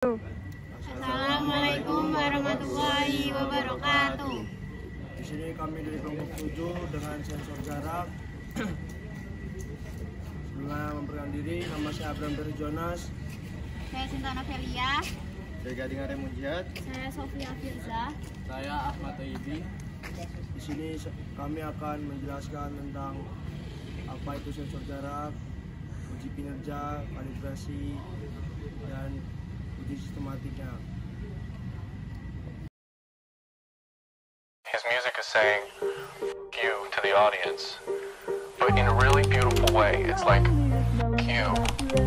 Assalamualaikum warahmatullahi wabarakatuh. Di sini kami dari kelompok 7 dengan sensor jarak. Sebelumnya memperkenalkan diri, nama saya Abraham dari Jonas. Saya Sinta Novelia. Saya Gading Arya Munjat. Saya Sofia Firza. Saya Ahmad Toyibi. Di sini kami akan menjelaskan tentang apa itu sensor jarak, uji kinerja, kalibrasi, dan uji sistematiknya. His music is saying "F you" to the audience, but in a really beautiful way. It's like, "You,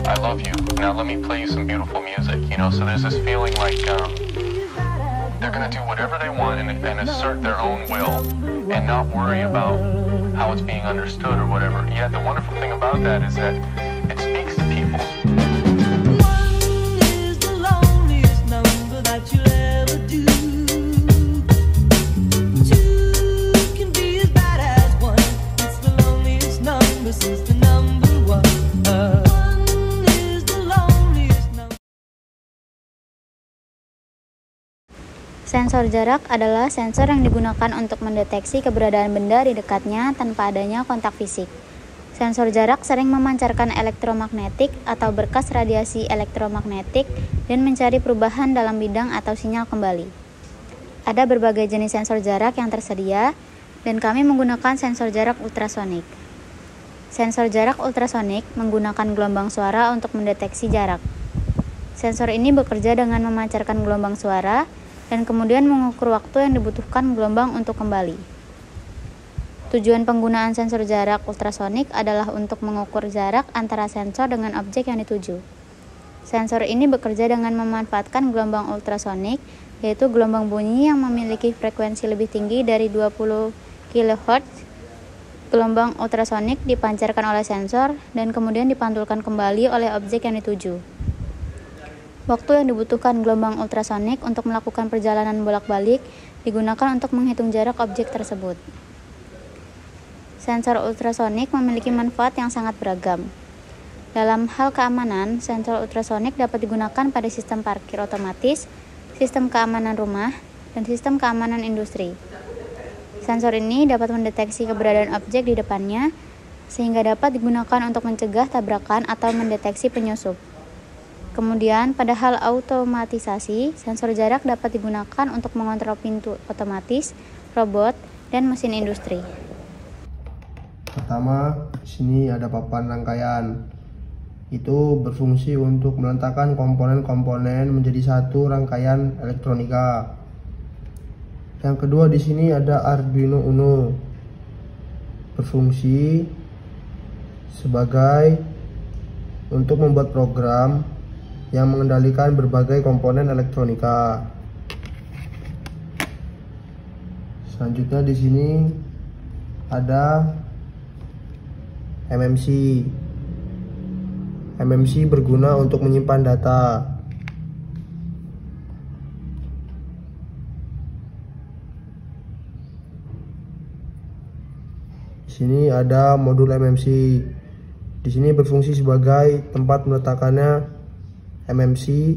I love you. Now let me play you some beautiful music." So there's this feeling like they're gonna do whatever they want and assert their own will, and not worry about how it's being understood or whatever. Yet the wonderful thing about that is that it speaks to people. Sensor jarak adalah sensor yang digunakan untuk mendeteksi keberadaan benda di dekatnya tanpa adanya kontak fisik. Sensor jarak sering memancarkan elektromagnetik atau berkas radiasi elektromagnetik dan mencari perubahan dalam bidang atau sinyal kembali. Ada berbagai jenis sensor jarak yang tersedia, dan kami menggunakan sensor jarak ultrasonik. Sensor jarak ultrasonik menggunakan gelombang suara untuk mendeteksi jarak. Sensor ini bekerja dengan memancarkan gelombang suara dan kemudian mengukur waktu yang dibutuhkan gelombang untuk kembali. Tujuan penggunaan sensor jarak ultrasonik adalah untuk mengukur jarak antara sensor dengan objek yang dituju. Sensor ini bekerja dengan memanfaatkan gelombang ultrasonik, yaitu gelombang bunyi yang memiliki frekuensi lebih tinggi dari 20 kHz. Gelombang ultrasonik dipancarkan oleh sensor dan kemudian dipantulkan kembali oleh objek yang dituju. Waktu yang dibutuhkan gelombang ultrasonik untuk melakukan perjalanan bolak-balik digunakan untuk menghitung jarak objek tersebut. Sensor ultrasonik memiliki manfaat yang sangat beragam. Dalam hal keamanan, sensor ultrasonik dapat digunakan pada sistem parkir otomatis, sistem keamanan rumah, dan sistem keamanan industri. Sensor ini dapat mendeteksi keberadaan objek di depannya, sehingga dapat digunakan untuk mencegah tabrakan atau mendeteksi penyusup. Kemudian, pada hal automatisasi, sensor jarak dapat digunakan untuk mengontrol pintu otomatis, robot, dan mesin industri. Pertama, di sini ada papan rangkaian. Itu berfungsi untuk meletakkan komponen-komponen menjadi satu rangkaian elektronika. Yang kedua, di sini ada Arduino Uno. Berfungsi sebagai untuk membuat program yang mengendalikan berbagai komponen elektronika. Selanjutnya di sini ada MMC. MMC berguna untuk menyimpan data. Di sini ada modul MMC. Di sini berfungsi sebagai tempat meletakkannya MMC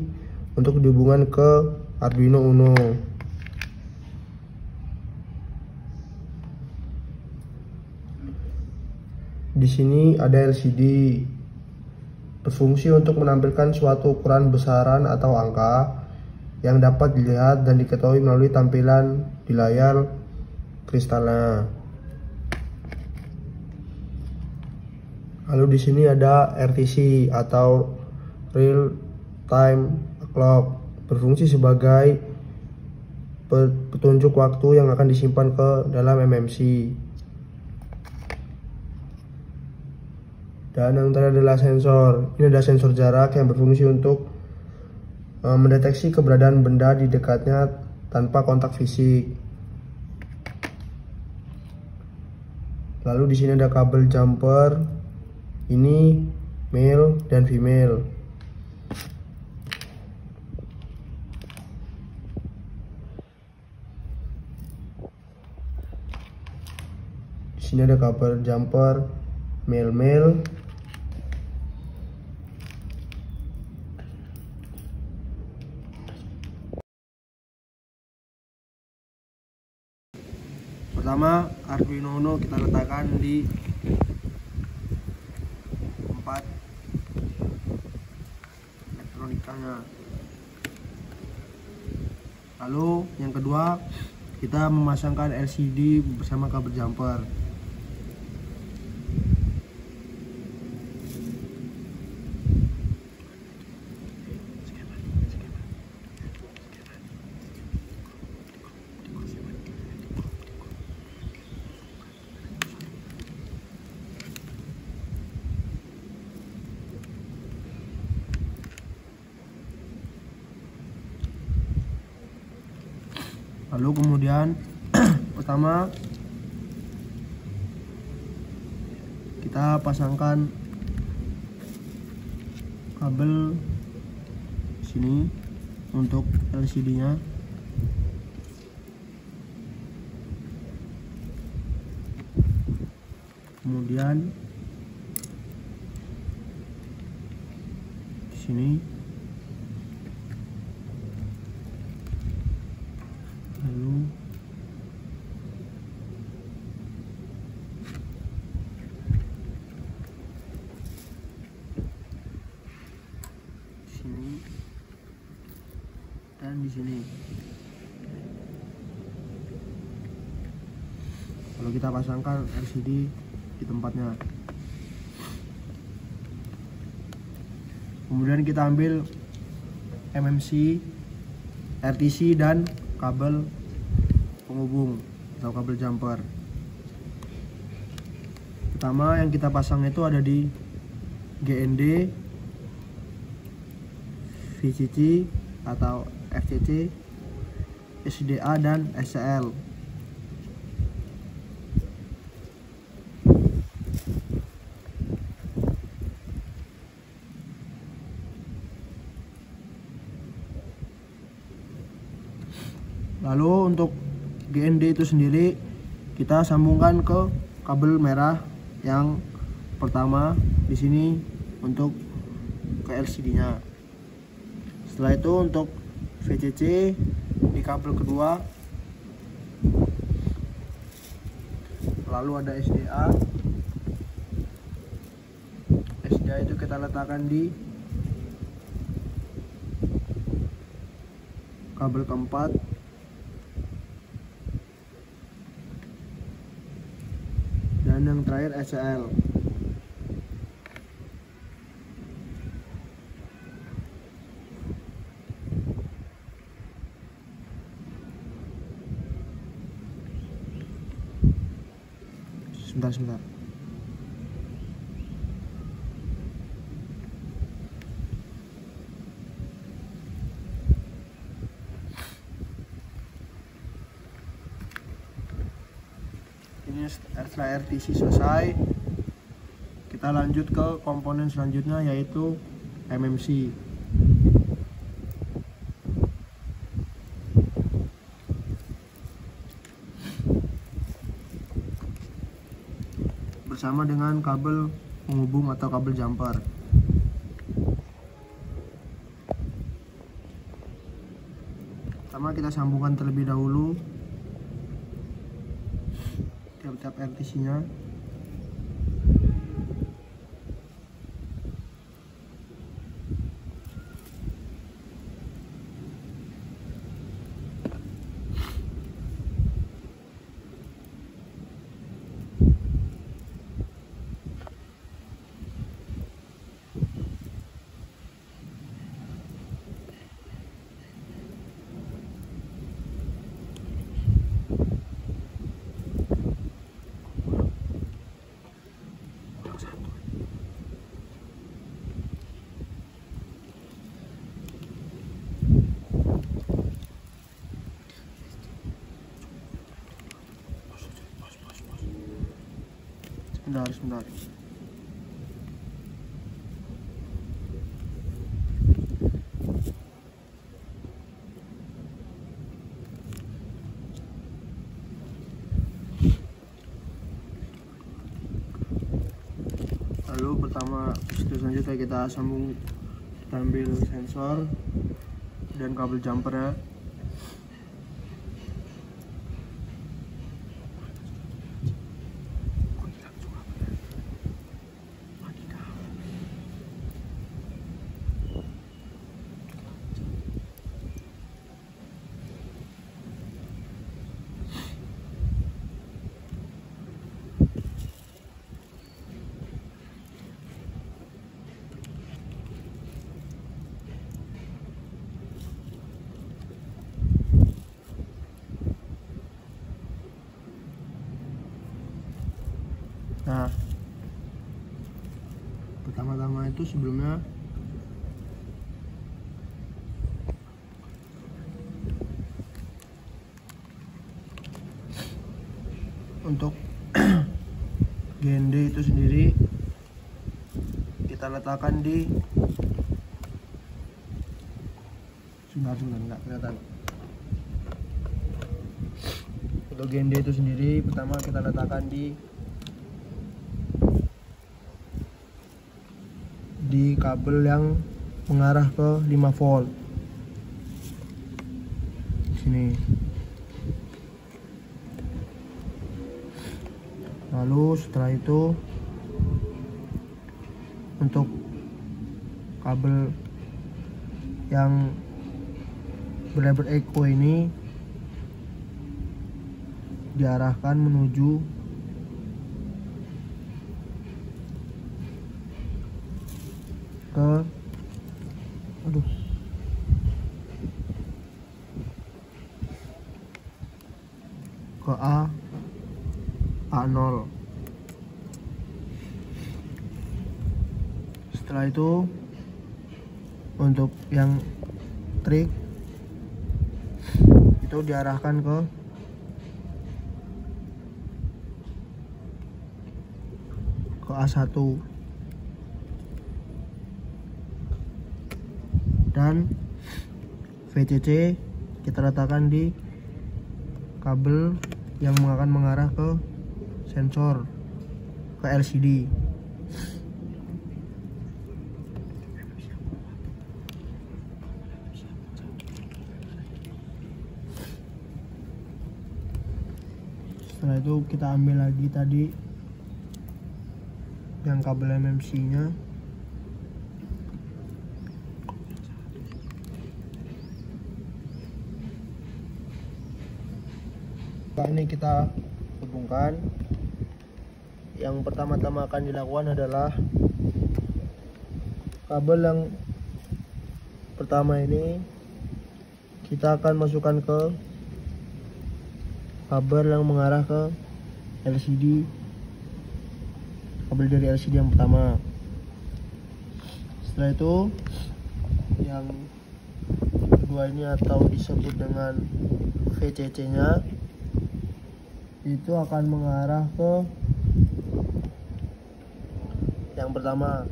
untuk dihubungkan ke Arduino Uno. Di sini ada LCD, berfungsi untuk menampilkan suatu ukuran besaran atau angka yang dapat dilihat dan diketahui melalui tampilan di layar kristalnya. Lalu di sini ada RTC atau Real Time Clock, berfungsi sebagai petunjuk waktu yang akan disimpan ke dalam MMC. Dan yang terakhir adalah sensor. Ini ada sensor jarak yang berfungsi untuk mendeteksi keberadaan benda di dekatnya tanpa kontak fisik. Lalu di sini ada kabel jumper. Ini male dan female. Di sini ada kabel jumper male. Pertama, Arduino Uno kita letakkan di tempat elektronikanya. Lalu yang kedua, kita memasangkan LCD bersama kabel jumper. Lalu kemudian pertama kita pasangkan kabel sini untuk LCD-nya. Kemudian di sini. Lalu di sini dan di sini. Lalu kita pasangkan LCD di tempatnya. Kemudian kita ambil MMC, RTC dan kabel penghubung atau kabel jumper. Pertama yang kita pasang itu ada di GND, VCC atau FCC, SDA dan SCL. Lalu untuk GND itu sendiri kita sambungkan ke kabel merah yang pertama di sini untuk ke LCD-nya. Setelah itu untuk VCC di kabel kedua. Lalu ada SDA. SDA itu kita letakkan di kabel keempat. Dan yang terakhir SCL. Sebentar. Ini setelah RTC selesai, kita lanjut ke komponen selanjutnya yaitu MMC. Bersama dengan kabel penghubung atau kabel jumper. Pertama kita sambungkan terlebih dahulu tiap-tiap RTC-nya. Sebentar. Lalu pertama selanjutnya kita sambung, kita ambil sensor dan kabel jumpernya. itu sebelumnya untuk GND itu sendiri kita letakkan di sebentar nggak kelihatan. Untuk GND itu sendiri pertama kita letakkan di kabel yang mengarah ke 5 volt sini. Lalu setelah itu untuk kabel yang berlabel Echo ini diarahkan menuju ke A0. Setelah itu untuk yang trik itu diarahkan ke A1 dan VCC kita letakkan di kabel yang akan mengarah ke sensor, ke LCD. Setelah itu kita ambil lagi tadi yang kabel MMC nya, ini kita hubungkan. Yang pertama-tama akan dilakukan adalah kabel yang pertama ini kita akan masukkan ke kabel yang mengarah ke LCD, kabel dari LCD yang pertama. Setelah itu yang kedua ini atau disebut dengan VCC nya itu akan mengarah ke yang pertama.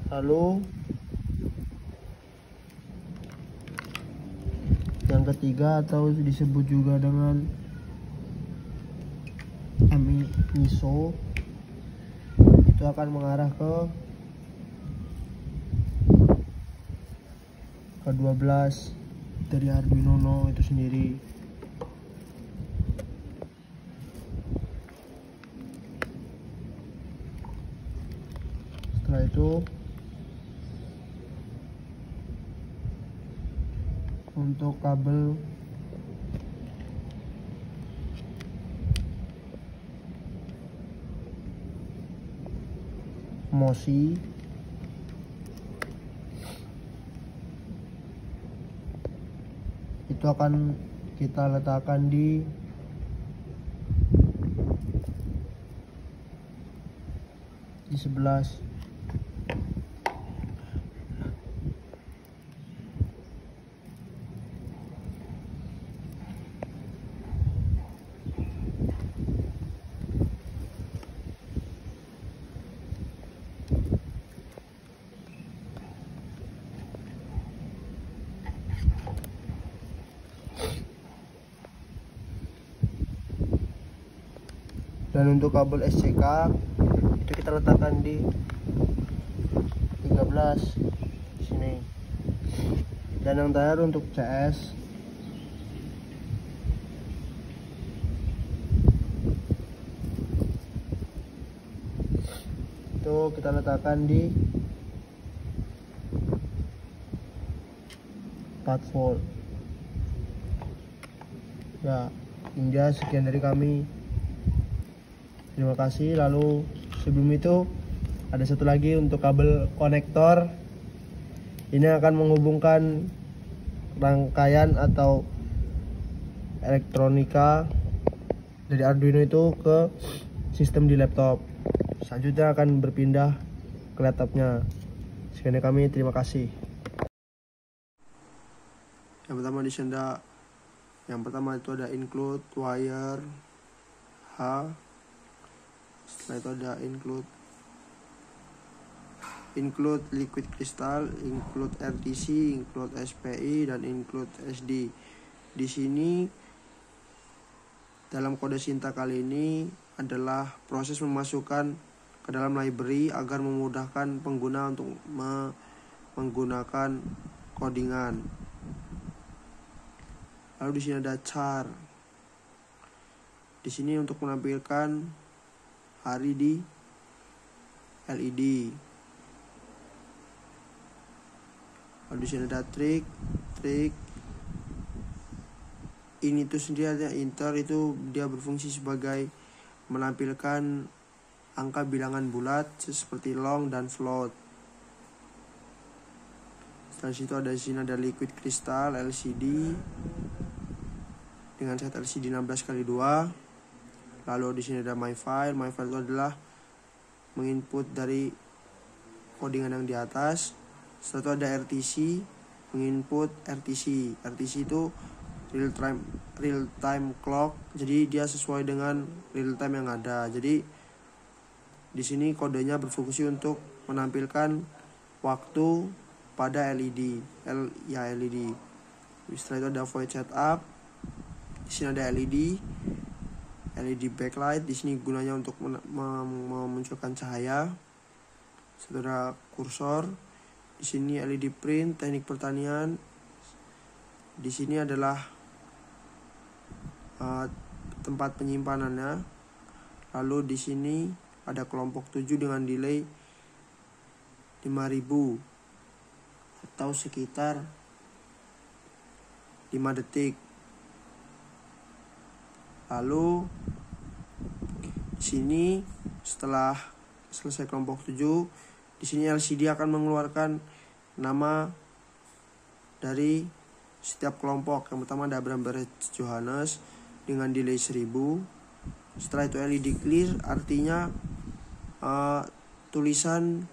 Lalu yang ketiga atau disebut juga dengan MISO itu akan mengarah ke 12 dari Arduino Uno itu sendiri. Setelah itu untuk kabel MOSI itu akan kita letakkan di sebelah. Dan untuk kabel SCK itu kita letakkan di 13 di sini. Dan yang terakhir untuk CS itu kita letakkan di 4 volt. Ya, hingga sekian dari kami. Terima kasih. Lalu sebelum itu ada satu lagi untuk kabel konektor Ini akan menghubungkan rangkaian atau elektronika dari Arduino itu ke sistem di laptop. Selanjutnya akan berpindah ke laptopnya. Sekian dari kami, terima kasih. Yang pertama itu ada include wire H. Setelah itu ada include liquid crystal, include RTC, include SPI, dan include SD. Di sini dalam kode Sinta kali ini adalah proses memasukkan ke dalam library agar memudahkan pengguna untuk menggunakan codingan. Lalu di sini ada char. Di sini untuk menampilkan hari di LED. Lalu di sini ada trig. Ini tuh sendiri ada inter, itu dia berfungsi sebagai menampilkan angka bilangan bulat seperti long dan float. Setelah itu di sini ada liquid crystal LCD dengan set LCD 16x2. Lalu di sini ada my file itu adalah menginput dari codingan yang di atas. Setelah itu ada RTC, menginput RTC itu real time clock, jadi dia sesuai dengan real time yang ada. Jadi di sini kodenya berfungsi untuk menampilkan waktu pada LED. Setelah itu ada void setup. Di sini ada LED backlight. Di sini gunanya untuk memunculkan cahaya. Setelah kursor. Di sini LED print, teknik pertanian. Di sini adalah tempat penyimpanannya. Lalu di sini ada kelompok 7 dengan delay 5000 atau sekitar 5 detik. Lalu di sini setelah selesai kelompok 7, di sini LCD akan mengeluarkan nama dari setiap kelompok. Yang pertama ada Abraham Beres Johannes dengan delay 1000. Setelah itu LED clear, artinya tulisan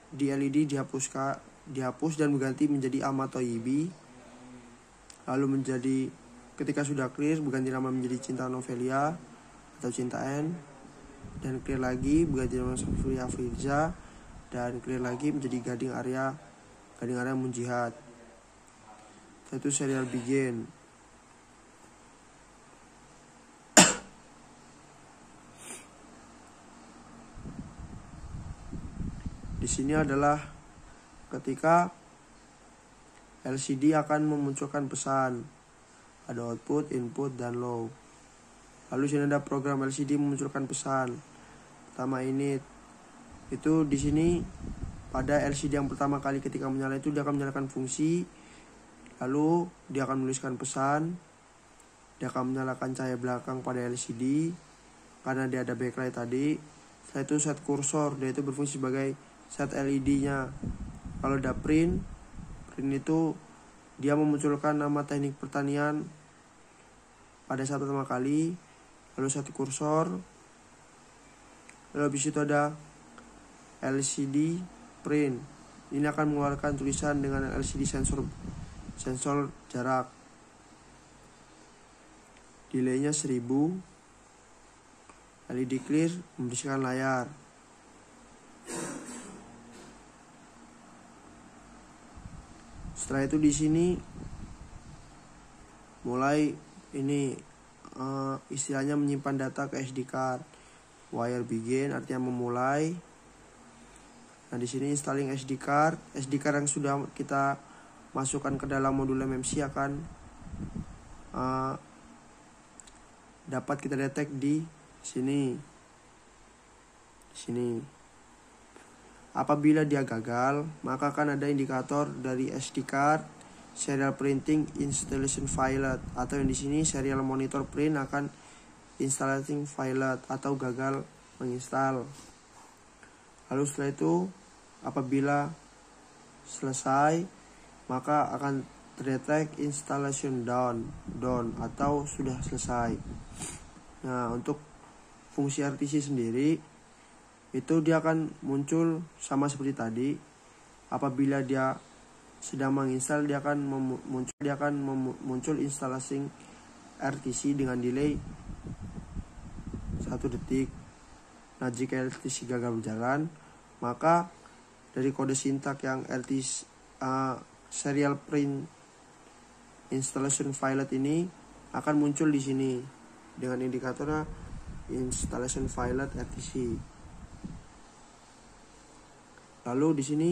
di LED dihapus dan berganti menjadi Ahmad Thoyibi. Lalu ketika sudah clear, berganti nama menjadi Cinta Novelia atau Cinta N. Dan clear lagi, berganti nama Sofia Firza. Dan clear lagi menjadi Gading Arya Munjihad. Itu serial begin. Di sini adalah ketika LCD akan memunculkan pesan. Ada output, input, dan low. Lalu sini ada program LCD memunculkan pesan. Pertama init. Itu di sini pada LCD yang pertama kali ketika menyala itu dia akan menyalakan fungsi. Lalu dia akan menuliskan pesan. Dia akan menyalakan cahaya belakang pada LCD karena dia ada backlight tadi. Setelah itu set kursor, dia itu berfungsi sebagai set LED-nya. Kalau ada print itu dia memunculkan nama teknik pertanian pada saat pertama kali. Lalu set kursor. Lalu habis itu ada LCD print. Ini akan mengeluarkan tulisan dengan LCD sensor jarak. Delaynya 1000. LED clear membersihkan layar. Setelah itu di sini mulai ini istilahnya menyimpan data ke SD card. Wire begin artinya memulai. Nah di sini installing SD card. SD card yang sudah kita masukkan ke dalam modul MMC akan dapat kita detect di sini. Apabila dia gagal, maka akan ada indikator dari SD card serial printing installation failed, atau yang di sini serial monitor print akan installation failed atau gagal menginstal. Lalu setelah itu apabila selesai, maka akan terdetek installation done atau sudah selesai. Nah, untuk fungsi RTC sendiri itu dia akan muncul sama seperti tadi. Apabila dia sedang menginstal, dia akan muncul instalasi RTC dengan delay 1 detik. Nah, jika RTC gagal berjalan, maka dari kode sintak yang RTC serial print installation filet ini akan muncul di sini dengan indikatornya installation filet RTC. Lalu di sini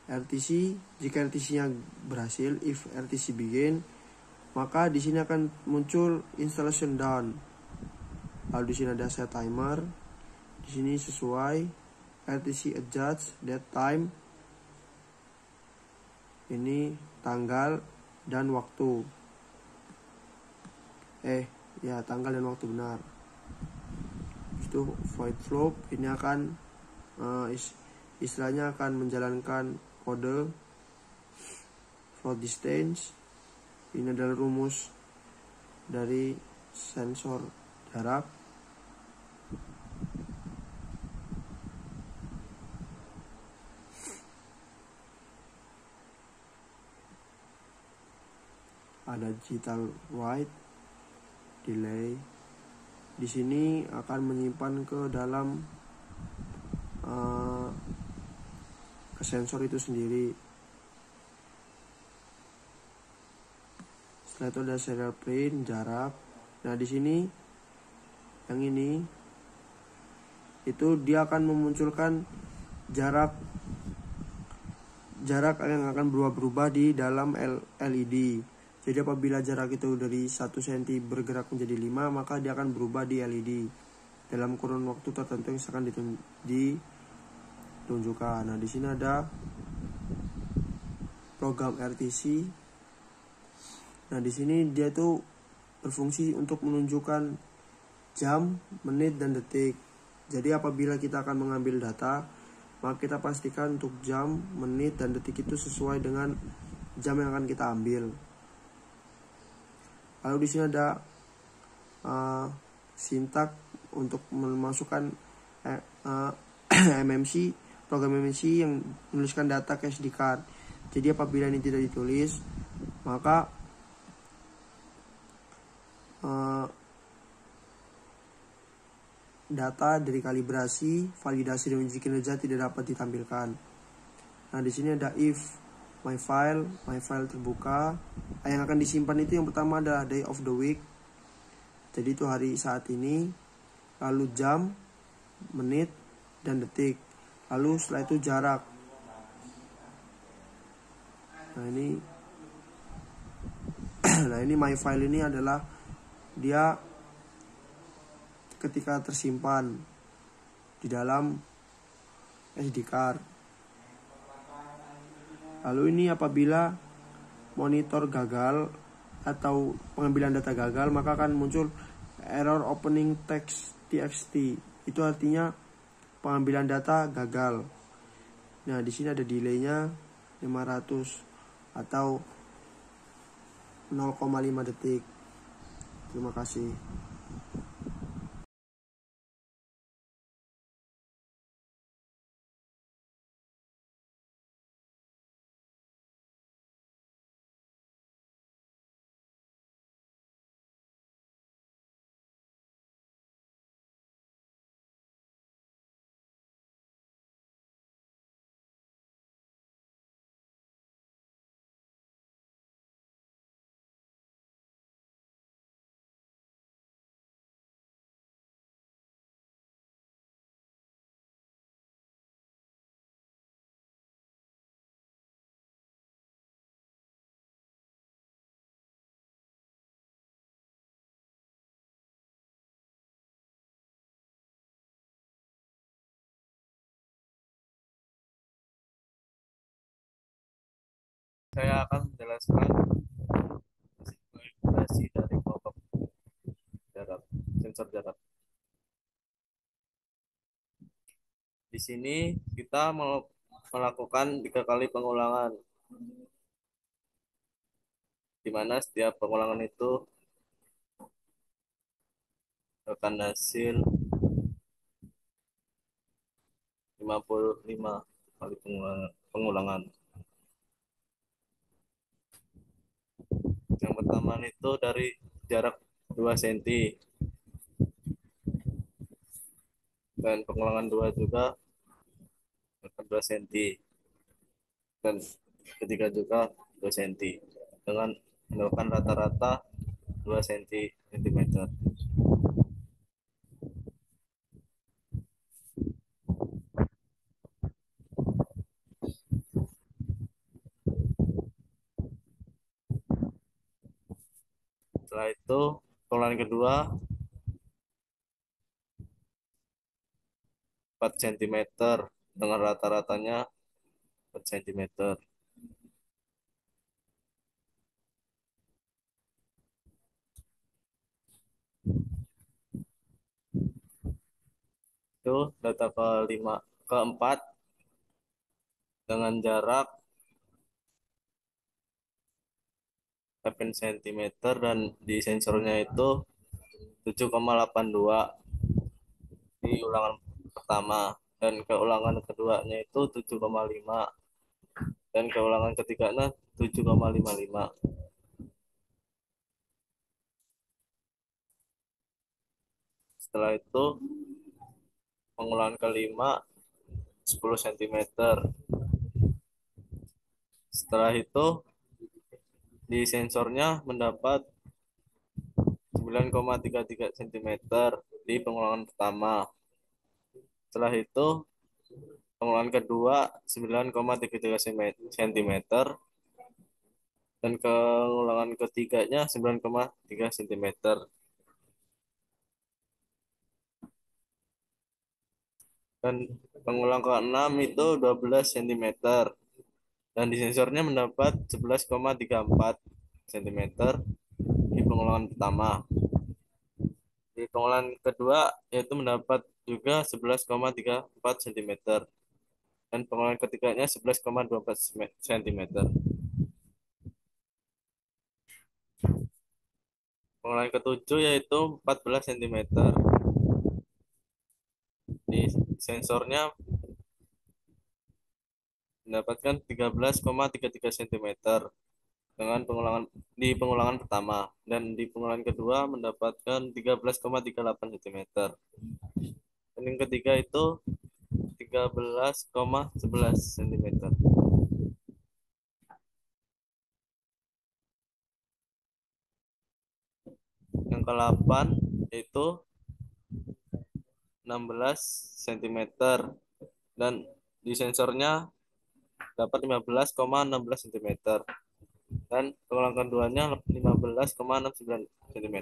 RTC, jika RTC-nya berhasil, if RTC begin, maka di sini akan muncul installation done. Lalu di sini ada set timer. Di sini sesuai RTC adjust that time. Ini tanggal dan waktu. Tanggal dan waktu benar. Itu void float ini akan istilahnya akan menjalankan kode float distance. Ini adalah rumus dari sensor jarak. Ada digital write, delay. Di sini akan menyimpan ke dalam ke sensor itu sendiri. Setelah itu ada serial print, jarak. Nah, di sini yang ini itu dia akan memunculkan jarak yang akan berubah-ubah di dalam LED. Jadi apabila jarak itu dari 1 cm bergerak menjadi 5, maka dia akan berubah di LED dalam kurun waktu tertentu yang akan ditunjukkan. Nah, di sini ada program RTC. Nah, di sini dia tuh berfungsi untuk menunjukkan jam, menit, dan detik. Jadi apabila kita akan mengambil data, maka kita pastikan untuk jam, menit, dan detik itu sesuai dengan jam yang akan kita ambil. Lalu di sini ada sintak untuk memasukkan MMC, program MMC yang menuliskan data ke SD card. Jadi apabila ini tidak ditulis, maka data dari kalibrasi, validasi, dan uji kinerja tidak dapat ditampilkan. Nah, di sini ada if my file terbuka. Yang akan disimpan itu yang pertama adalah day of the week. Jadi itu hari saat ini. Lalu jam, menit, dan detik. Lalu setelah itu jarak. Nah, ini my file ini adalah dia ketika tersimpan di dalam SD card. Lalu ini apabila monitor gagal atau pengambilan data gagal, maka akan muncul error opening text txt. Itu artinya pengambilan data gagal. Nah, di sini ada delaynya 500 atau 0,5 detik. Terima kasih. Saya akan menjelaskan manipulasi dari kelompok jarak, sensor jarak. Di sini kita melakukan 3 kali pengulangan, di mana setiap pengulangan itu akan hasil 55 kali pengulangan. Yang pertama itu dari jarak 2 cm, dan pengulangan 2 juga akan 2 cm, dan ketiga juga 2 cm, dengan melakukan rata-rata 2 cm. Setelah itu pengulangan kedua 4 cm, dengan rata-ratanya 4 cm. Itu data keempat dengan jarak 8 cm, dan di sensornya itu 7,82 di ulangan pertama, dan ke ulangan keduanya itu 7,5, dan ke ulangan ketiganya 7,55. Setelah itu pengulangan kelima 10 cm. Setelah itu di sensornya mendapat 9,33 cm di pengulangan pertama. Setelah itu pengulangan kedua 9,33 cm, dan pengulangan ketiganya 9,3 cm. Dan pengulang ke-6 itu 12 cm, dan di sensornya mendapat 11,34 cm di pengulangan pertama. Di pengulangan kedua yaitu mendapat juga 11,34 cm, dan pengulangan ketiganya 11,24 cm. Pengulangan ketujuh yaitu 14 cm. Di sensornya mendapatkan 13,33 cm dengan pengulangan pertama, dan di pengulangan kedua mendapatkan 13,38 cm. Dan yang ketiga itu 13,11 cm. Yang ke-8 itu 16 cm, dan di sensornya dapat 15,16 cm, dan pengulangan keduanya 15,69 cm,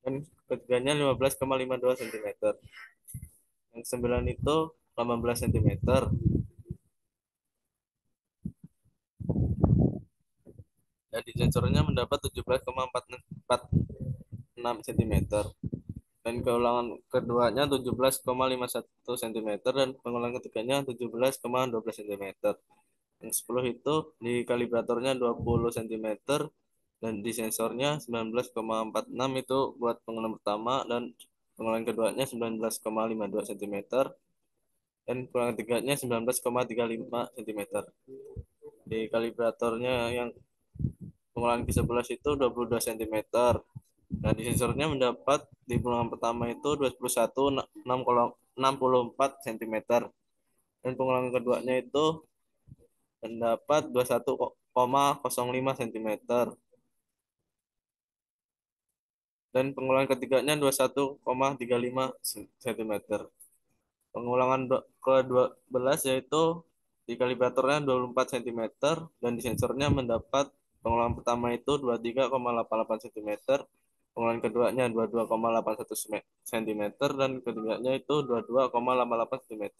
dan ketiganya 15,52 cm. Yang 9 itu 18 cm, dan di sensornya mendapat 17,46 cm, dan keulangan keduanya 17,51 cm, dan pengulangan ketiganya 17,12 cm. Yang 10 itu di kalibratornya 20 cm, dan di sensornya 19,46 itu buat pengulangan pertama, dan pengulangan keduanya 19,52 cm, dan pengulangan ketiganya 19,35 cm. Di kalibratornya yang pengulangan ke-11 itu 22 cm. Nah, di sensornya mendapat di pengulangan pertama itu 21,64 cm, dan pengulangan keduanya itu mendapat 21,05 cm, dan pengulangan ketiganya 21,35 cm. Pengulangan ke-12 yaitu di kalibratornya 24 cm, dan di sensornya mendapat pengulangan pertama itu 23,88 cm, pengulangan keduanya 22,81 cm, dan ketiganya itu 22,88 cm.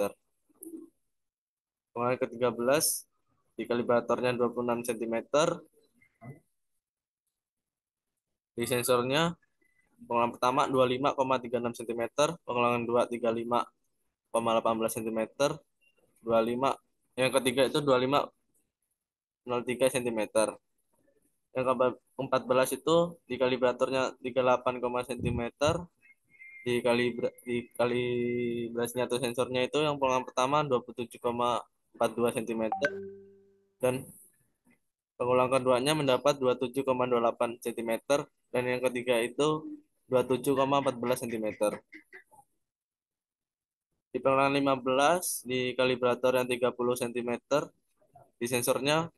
Pengulangan ke-13 di kalibratornya 26 cm, di sensornya pengulangan pertama 25,36 cm, pengulangan 2 35 25,18 cm, 25. Yang ketiga itu 25,03 cm. Yang ke-14 itu di kalibratornya 38, cm. Di kalibrasinya atau sensornya itu yang pengulangan pertama 27,42 cm, dan pengulangan keduanya mendapat 27,28 cm, dan yang ketiga itu 27,14 cm. Di pengulangan 15 di kalibrator yang 30 cm, di sensornya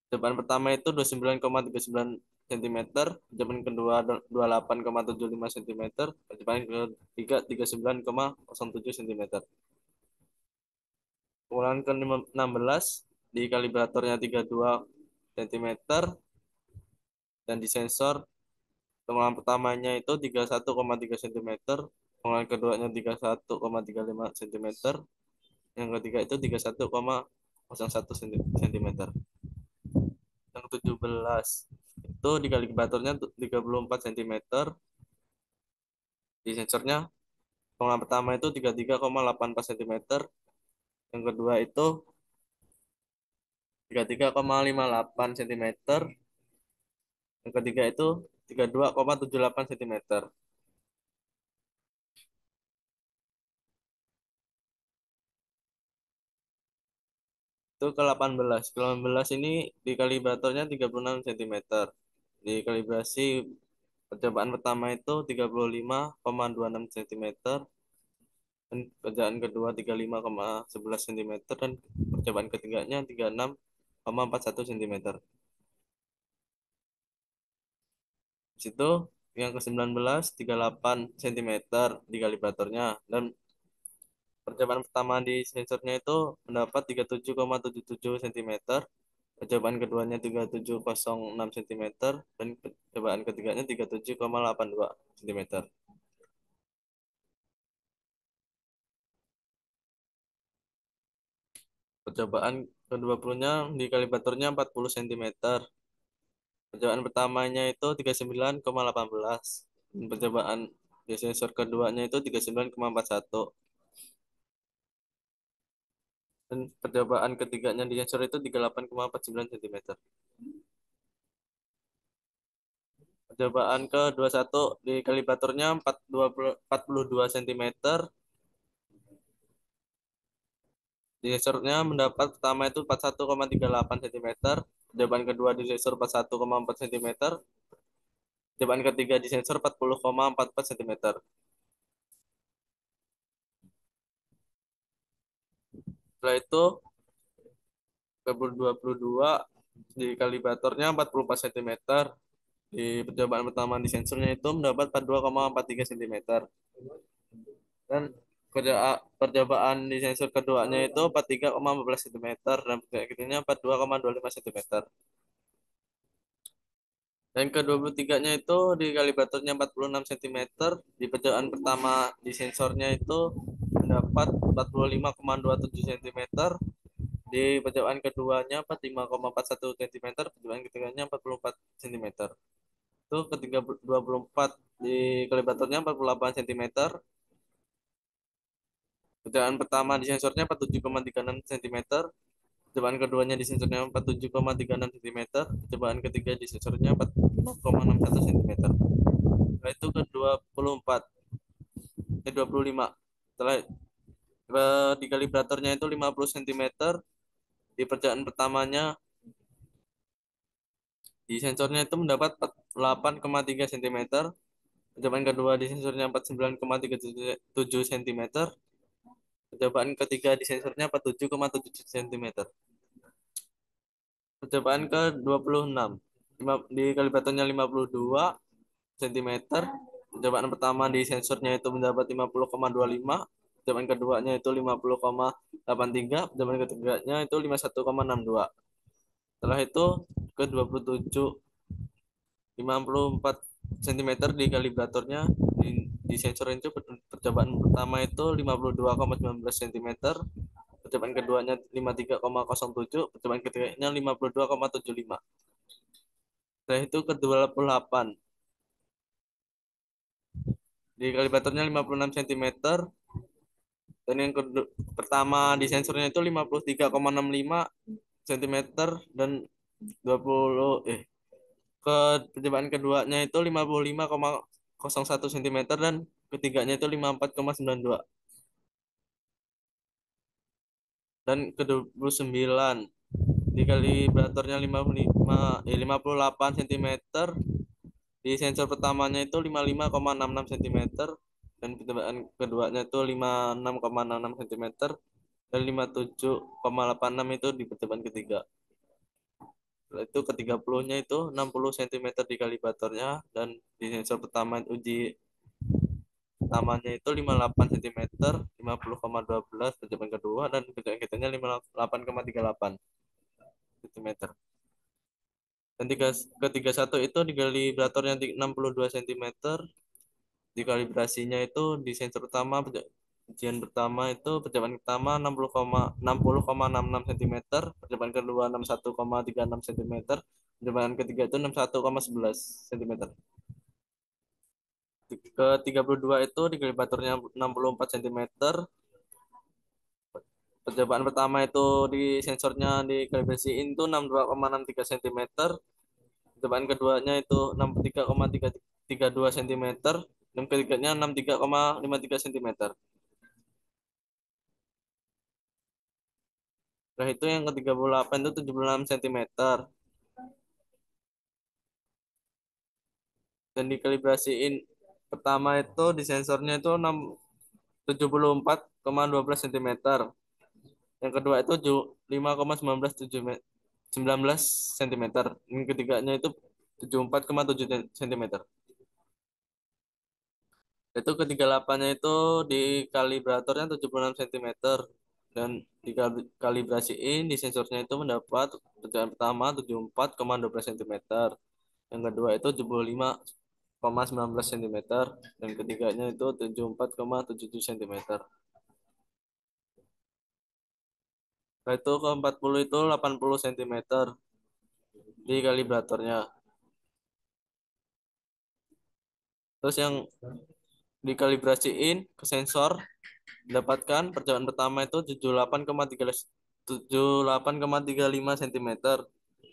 percobaan pertama itu 29,39 cm, percobaan kedua 28,75 cm, percobaan ketiga 39,07 cm. Pengulangan ke-16 di kalibratornya 32 cm, dan di sensor pengulangan pertamanya itu 31,3 cm, pengulangan keduanya 31,35 cm, yang ketiga itu 31,01 cm. Yang 17 itu di kalibratornya 34 cm, di sensornya pengulangan pertama itu 33,84 cm, yang kedua itu 33,58 cm, yang ketiga itu 32,78 cm. Itu ke-18. Ke-18 ini di kalibratornya 36 cm. Di kalibrasi percobaan pertama itu 35,26 cm, dan percobaan kedua 35,11 cm, dan percobaan ketiganya 36,41 cm. Di situ yang ke-19 38 cm di kalibratornya, dan percobaan pertama di sensornya itu mendapat 37,77 cm, percobaan keduanya 37,06 cm, dan percobaan ketiganya 37,82 cm. Percobaan ke-20-nya di kalibratornya 40 cm. Percobaan pertamanya itu 39,18. Dan percobaan di sensor keduanya itu 39,41. Dan percobaan ketiganya di sensor itu 38,49 cm. Percobaan ke-21 di kalibratornya 42 cm. Di sensornya mendapat pertama itu 41,38 cm. Percobaan kedua di sensor 41,4 cm. Percobaan ketiga di sensor 40,44 cm. Setelah itu ke 22 di kalibratornya 44 cm. Di percobaan pertama di sensornya itu mendapat 42,43 cm. Dan percobaan di sensor keduanya itu 43,14 cm, dan percobaan ketiganya 42,25 cm. Dan ke-23-nya itu di kalibratornya 46 cm, di percobaan pertama di sensornya itu mendapat 45,27 cm, di percobaan keduanya 45,41 cm, percobaan ketiganya 44 cm. Itu ketiga 24 di kalibratornya 48 cm, percobaan pertama di sensornya 47,36 cm, percobaan keduanya di sensornya 47,36 cm, percobaan ketiga di sensornya 40,61 cm. Setelah itu ke 24, 25. Setelah di kalibratornya itu 50 cm, di percobaan pertamanya di sensornya itu mendapat 48,3 cm, percobaan kedua di sensornya 49,37 cm, percobaan ketiga di sensornya 47,7 cm. Percobaan ke-26 di kalibratornya 52 cm. Percobaan pertama di sensornya itu mendapat 50,25, percobaan keduanya itu 50,83, percobaan ketiganya itu 51,62. Setelah itu ke-27 54 cm di kalibratornya, di sensor itu percobaan pertama itu 52,19 cm, percobaan keduanya 53,07, percobaan ketiganya 52,75. Setelah itu ke 28 di di kalibratornya 56 cm, dan yang pertama di sensornya itu 53,65 cm, dan 20 ke percobaan keduanya itu 55,01 cm, dan ketiganya itu 54,92, dan ke 29 di kalibratornya 58 cm, di sensor pertamanya itu 55,66 cm, dan percobaan keduanya itu 56,66 cm, dan 57,86 itu di percobaan ketiga. Setelah itu ke 30-nya itu 60 cm di kalibratornya, dan di sensor pertama uji pertamanya itu 58 cm, 50,12 percobaan kedua, dan percobaan ketiganya 58,38 cm. Dan ketiga satu itu di kalibratornya di 62 cm, di kalibrasinya itu di sensor pertama ujian pertama itu percobaan pertama 60,66 cm, percobaan kedua 61,36 cm, percobaan ketiga itu 61,11 cm. Ke 32 itu di kalibratornya 64 cm, percobaan pertama itu di sensornya di kalibrasiin itu 62,63 cm, percobaan keduanya itu 63,32 cm, dan ketiganya 63,53 cm. Nah, itu yang ke-38 itu 76 cm. Dan dikalibrasiin pertama itu di sensornya itu 74,12 cm. Yang kedua itu 5,19 cm. Yang ketiganya itu 74,7 cm. Itu ke-38-nya itu di kalibratornya 76 cm, dan dikalibrasiin di sensornya itu mendapat percobaan pertama 74,12 cm, yang kedua itu 75,19 cm, dan ketiganya itu 74,77 cm. Nah, itu ke 40 itu 80 cm di kalibratornya. Terus yang dikalibrasiin ke sensor mendapatkan percobaan pertama itu 78,35 cm.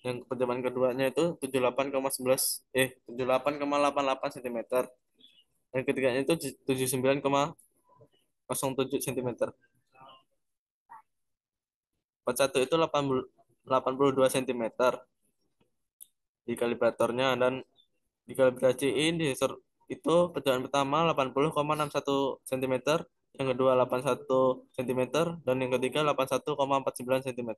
Yang percobaan keduanya itu 78,88 cm. Yang ketiganya itu 79,07 cm. 41 itu 82 cm di kalibratornya, dan dikalibrasiin di sensor itu percobaan pertama 80,61 cm, yang kedua 81 cm, dan yang ketiga 81,49 cm.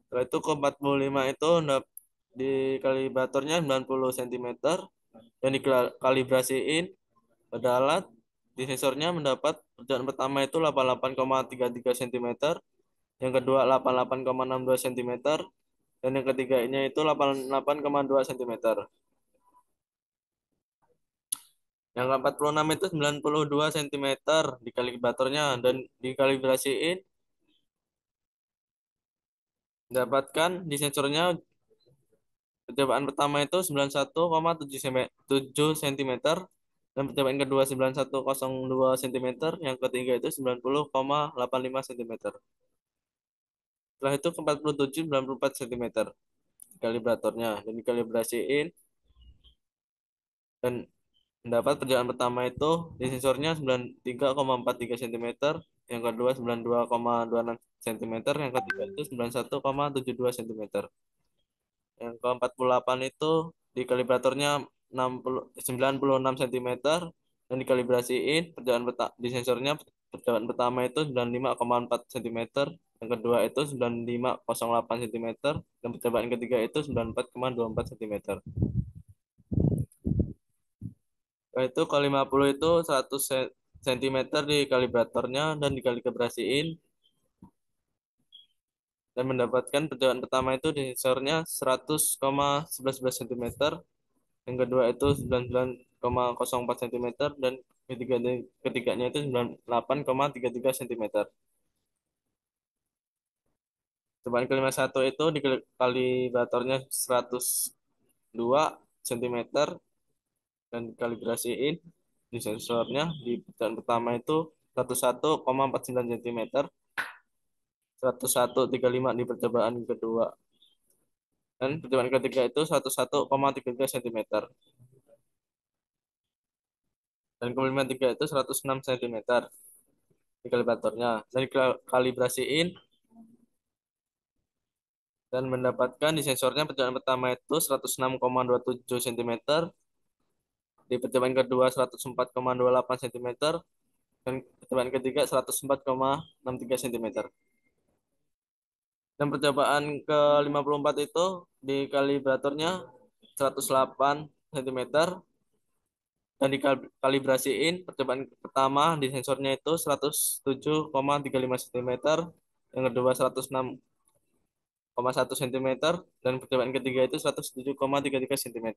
Setelah itu ke 45 itu di kalibratornya 90 cm, dan dikalibrasiin pada alat di sensornya mendapat percobaan pertama itu 88,33 cm, yang kedua 88,62 cm, dan yang ketiganya itu 88,2 cm. Yang ke-46 itu 92 cm di kalibratornya, dan dikalibrasiin mendapatkan di sensornya percobaan pertama itu 91,7 cm, dan percobaan kedua 91,02 cm, yang ketiga itu 90,85 cm. Setelah itu ke 47 94 cm kalibratornya, dan dikalibrasiin dan mendapat perjalanan pertama itu di sensornya 93,43 cm, yang kedua 92,26 cm, yang ketiga itu 91,72 cm. Yang ke-48 itu di kalibratornya 96 cm, dan dikalibrasiin di sensornya perjalanan pertama itu 95,4 cm, yang kedua itu 95,08 cm, dan percobaan ketiga itu 94,24 cm. Nah, itu ke 50 itu 100 cm di kalibratornya, dan dikalibrasiin dan mendapatkan percobaan pertama itu di sensornya 100,11 cm, yang kedua itu 99,04 cm, dan ketiganya itu 98,33 cm. Cobaan ke 51 itu di kalibratornya 102, cm dan dikalibrasiin di sensornya di pecahan pertama itu 101,49 cm, 101,35 di percobaan kedua, dan percobaan ketiga itu 101,33 cm, dan kalibrasi tiga itu 106 cm di kalibratornya, dan dikalibrasiin dan mendapatkan di sensornya percobaan pertama itu 106,27 cm, di percobaan kedua 104,28 cm, dan percobaan ketiga 104,63 cm. Dan percobaan ke-54 itu di kalibratornya 108 cm, dan dikalibrasiin percobaan pertama di sensornya itu 107,35 cm, yang kedua 106,1 cm, dan percobaan ketiga itu 107,33 cm.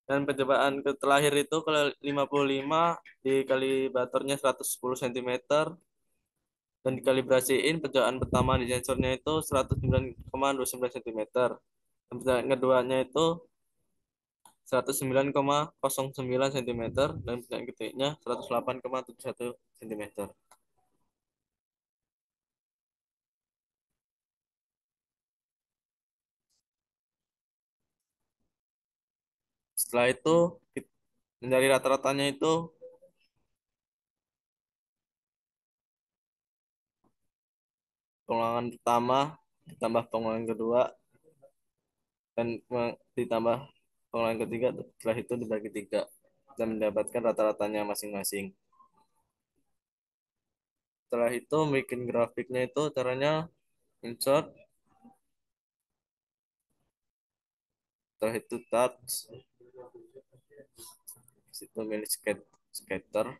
Dan percobaan terakhir itu ke 55 di kalibratornya 110 cm, dan dikalibrasiin percobaan pertama di sensornya itu 109,29 cm, dan percobaan keduanya itu 109,09 cm, dan percobaan ketiganya 108,71 cm. Setelah itu dari rata-ratanya itu pengulangan pertama ditambah pengulangan kedua dan ditambah pengulangan ketiga, setelah itu dibagi tiga dan mendapatkan rata-ratanya masing-masing. Setelah itu bikin grafiknya itu caranya insert, setelah itu touch, situ milih scatter,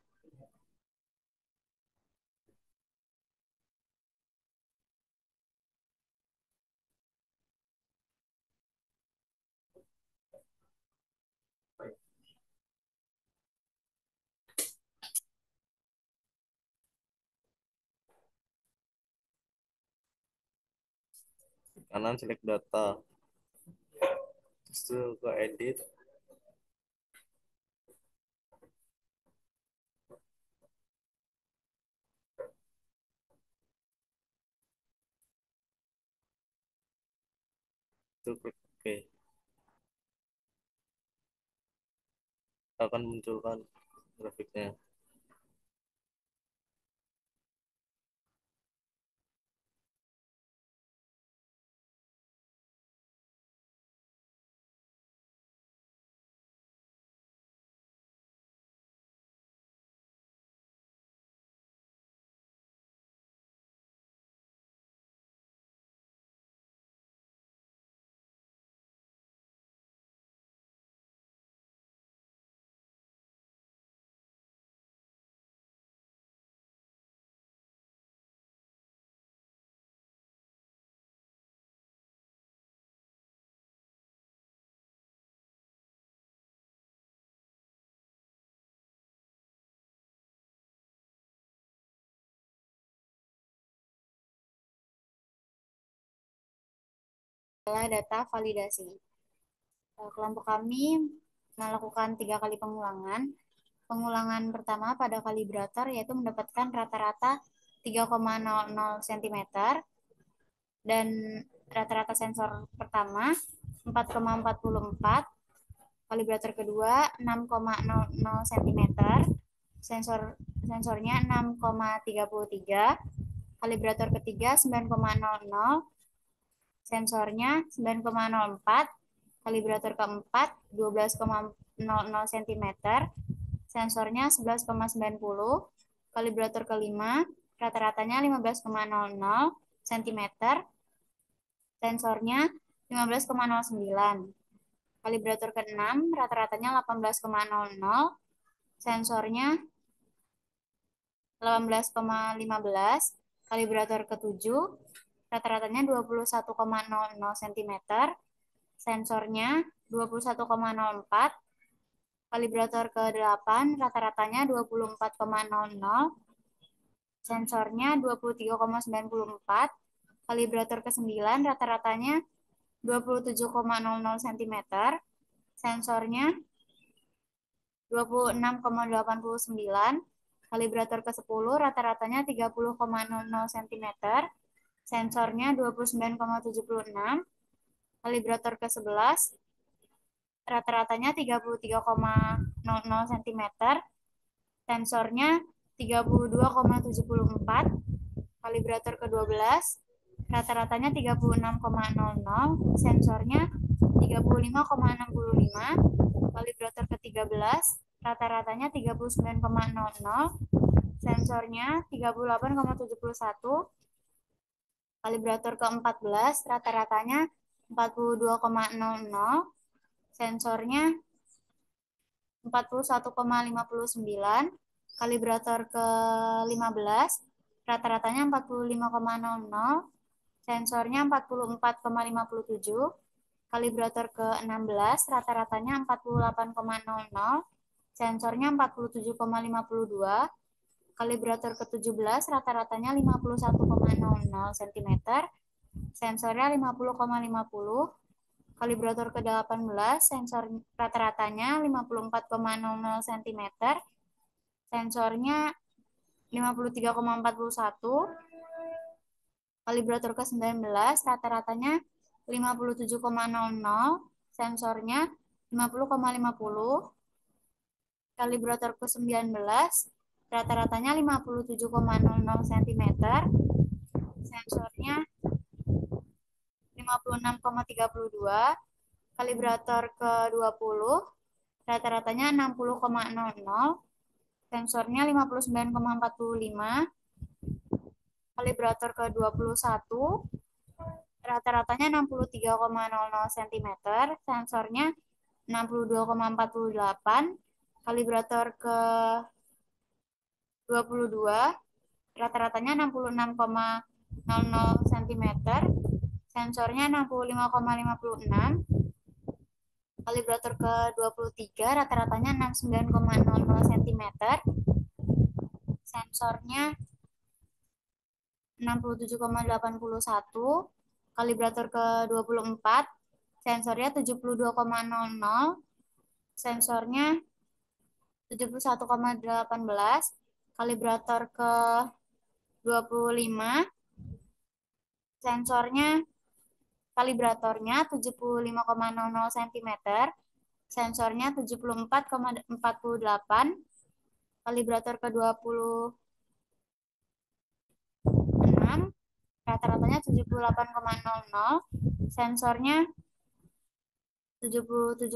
kanan select data, terus ke edit, itu klik OK, akan munculkan grafiknya. Adalah data validasi. Kelompok kami melakukan 3 kali pengulangan. Pengulangan pertama pada kalibrator yaitu mendapatkan rata-rata 3,00 cm dan rata-rata sensor pertama 4,44, kalibrator kedua 6,00 cm, sensornya 6,33, kalibrator ketiga 9,00, sensornya 9,04, kalibrator keempat 12,00 cm, sensornya 11,90, kalibrator kelima rata-ratanya 15,00 cm, sensornya 15,09, kalibrator ke-6 rata-ratanya 18,00, sensornya 18,15, kalibrator ke-7 rata-ratanya 21,00 cm, sensornya 21,04, kalibrator ke-8 rata-ratanya 24,00, sensornya 23,94, kalibrator ke-9 rata-ratanya 27,00 cm, sensornya 26,89, kalibrator ke-10 rata-ratanya 30,00 cm, sensornya 29,76, kalibrator ke-11 rata-ratanya 33,00 cm, sensornya 32,74, kalibrator ke-12 rata-ratanya 36,00, sensornya 35,65, kalibrator ke-13 rata-ratanya 39,00, sensornya 38,71, kalibrator ke-14 rata-ratanya 42,00, sensornya 41,59, kalibrator ke-15 rata-ratanya 45,00, sensornya 44,57, kalibrator ke-16 rata-ratanya 48,00, sensornya 47,52, kalibrator ke-17 rata-ratanya 51,00 cm, sensornya 50,50, kalibrator ke-18 sensor rata-ratanya 54,00 cm, sensornya 53,41, kalibrator ke-19 rata-ratanya 57,00, sensornya 50,50, kalibrator ke-19 rata-ratanya 57,00 cm, sensornya 56,32, kalibrator ke-20 rata-ratanya 60,00, sensornya 59,45, kalibrator ke-21 rata-ratanya 63,00 cm, sensornya 62,48, kalibrator ke-22 rata-ratanya 66,00 cm, sensornya 65,56, kalibrator ke-23 rata-ratanya 69,00 cm, sensornya 67,81, kalibrator ke-24 sensornya 72,00, sensornya 71,18, kalibrator ke-25 sensornya kalibratornya 75,00 cm, sensornya 74,48, kalibrator ke-26 rata-ratanya 78,00, sensornya 77,30,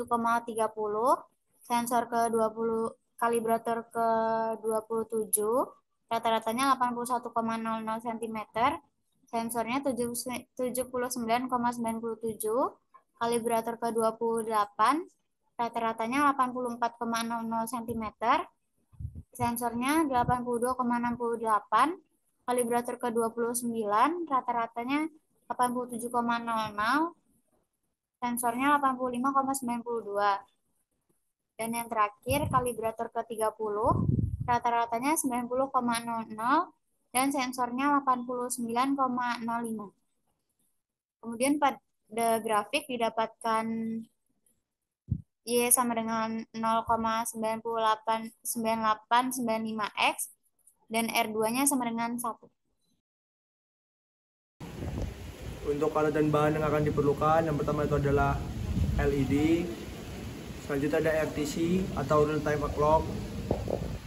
sensor ke-20 kalibrator ke-27 rata-ratanya 81,00 cm, sensornya 79,97, kalibrator ke-28 rata-ratanya 84,00 cm, sensornya 82,68, kalibrator ke-29 rata-ratanya 87,00, sensornya 85,92. Dan yang terakhir kalibrator ke-30 rata-ratanya 90,00 dan sensornya 89,05. Kemudian pada grafik didapatkan Y sama dengan 0,989895X dan R2-nya sama dengan 1. Untuk alat dan bahan yang akan diperlukan, yang pertama itu adalah LED, selanjutnya ada RTC atau real time clock,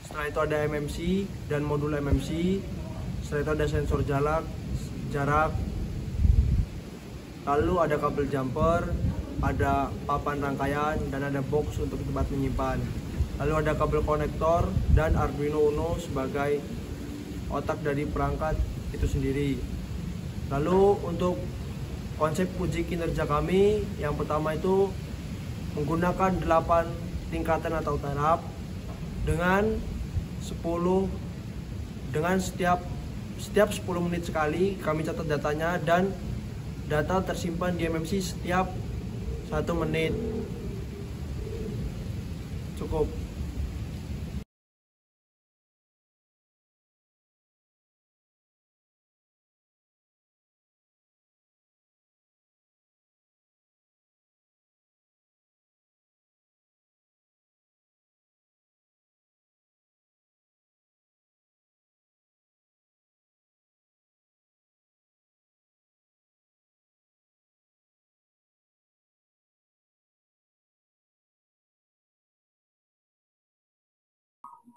setelah itu ada MMC dan modul MMC, setelah itu ada sensor jarak, lalu ada kabel jumper, ada papan rangkaian, dan ada box untuk tempat menyimpan. Lalu ada kabel konektor dan Arduino Uno sebagai otak dari perangkat itu sendiri. Lalu untuk konsep uji kinerja kami, yang pertama itu menggunakan 8 tingkatan atau tahap dengan setiap 10 menit sekali kami catat datanya, dan data tersimpan di MMC setiap 1 menit. Cukup.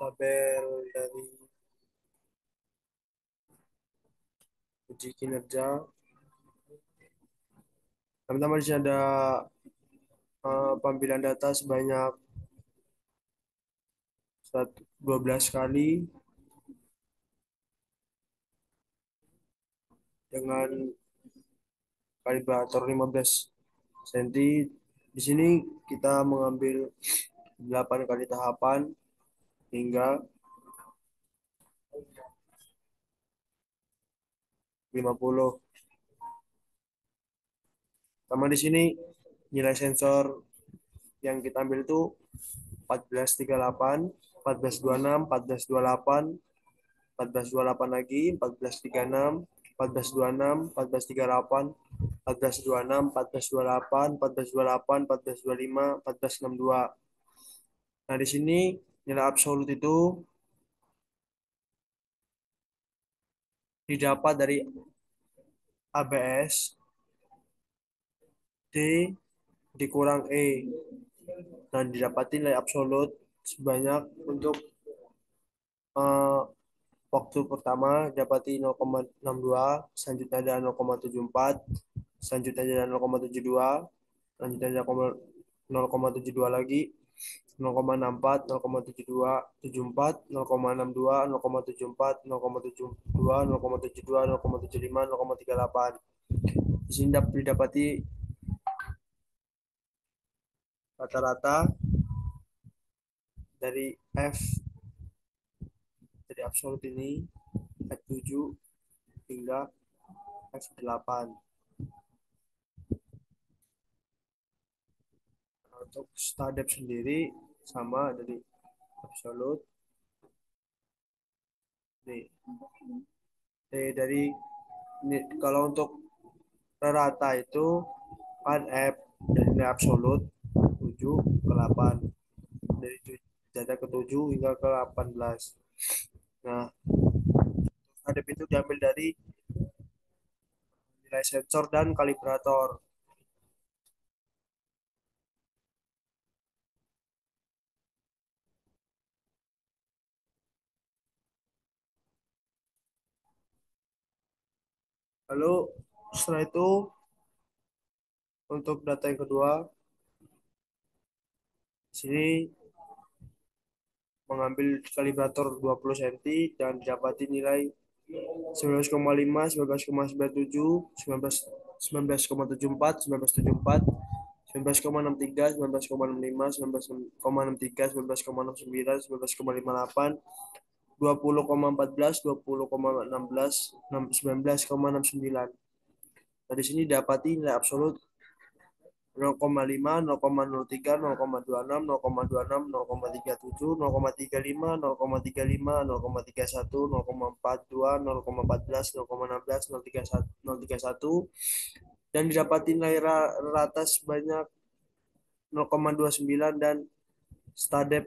tabel dari uji kinerja. Teman-teman di sini ada pampilan data sebanyak 12 kali dengan kalibrator 15 cm. Di sini kita mengambil 8 kali tahapan hingga 50. Sama di sini nilai sensor yang kita ambil itu 1438, 1426, 1428, 1428 lagi, 1436, 1426, 1438, 1426, 1428, 1428, 1425, 1462. Nah, di sini nilai absolut itu didapat dari ABS D dikurang E. Nah, didapati nilai absolut sebanyak untuk waktu pertama dapati 0,62, selanjutnya ada 0,74, selanjutnya ada 0,72, selanjutnya ada 0,72 lagi, 0,64, 0,72, 74, 0,62, 0,74, 0,72, 0,72, 0,75, 0,38. Di sini didapati rata-rata dari F dari absolut ini F7 hingga F8. Untuk stadep sendiri sama dari absolut. Nih. Dari ini, kalau untuk rata itu kan F dari nilai absolut 7 ke 8. Dari data ke 7 hingga ke 18. Nah, stadep itu diambil dari nilai sensor dan kalibrator. Lalu setelah itu untuk data yang kedua, di sini mengambil kalibrator 20 cm dan didapati nilai 19,5, 19,97, 19,74, 19,74, 19,63, 19,65, 19,63, 19,69, 19,58, 20,14, 20,16, 19,69. Nah, di sini dapati nilai absolut 0,5, 0,03, 0,26, 0,26, 0,37, 0,35, 0,35, 0,31, 0,42, 0,14, 0,16, 0,31, dan didapati nilai rata sebanyak 0,29 dan standar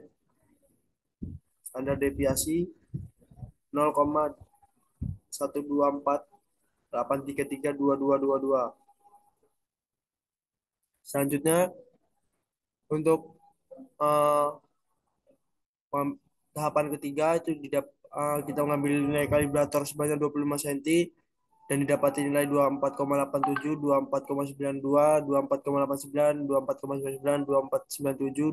deviasi 0,124833222. Selanjutnya untuk tahapan ketiga itu kita mengambil nilai kalibrator sebanyak 25 cm dan didapati nilai 24,87, 24,92, 24,89, 24,99, 24,97,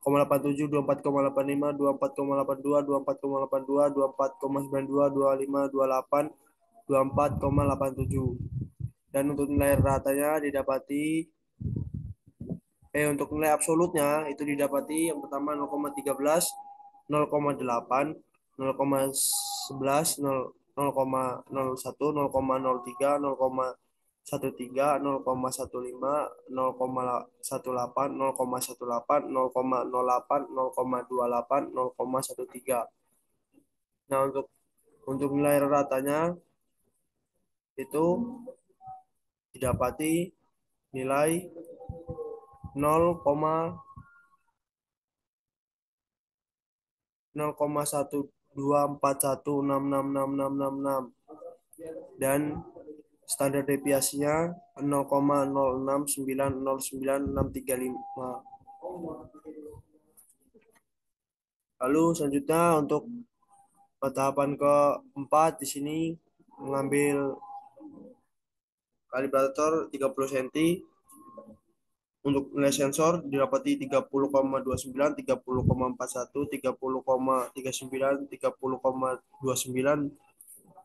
24,87, 24,85, 24,82, 24,82, 24,92, 25, 28, 24,87. Dan untuk nilai ratanya didapati untuk nilai absolutnya itu didapati yang pertama 0,13, 0,8, 0,11, 0,01, 0,03, 0,13, 0,15, 0,18, 0,18, 0,08, 0,28, 0,13. Nah, untuk nilai ratanya itu didapati nilai 0,124166666 dan standar deviasinya 0,069099635. Lalu selanjutnya untuk tahapan keempat di sini mengambil kalibrator 30 cm. Untuk nilai sensor didapati 30,29, 30,41, 30,39, 30,29,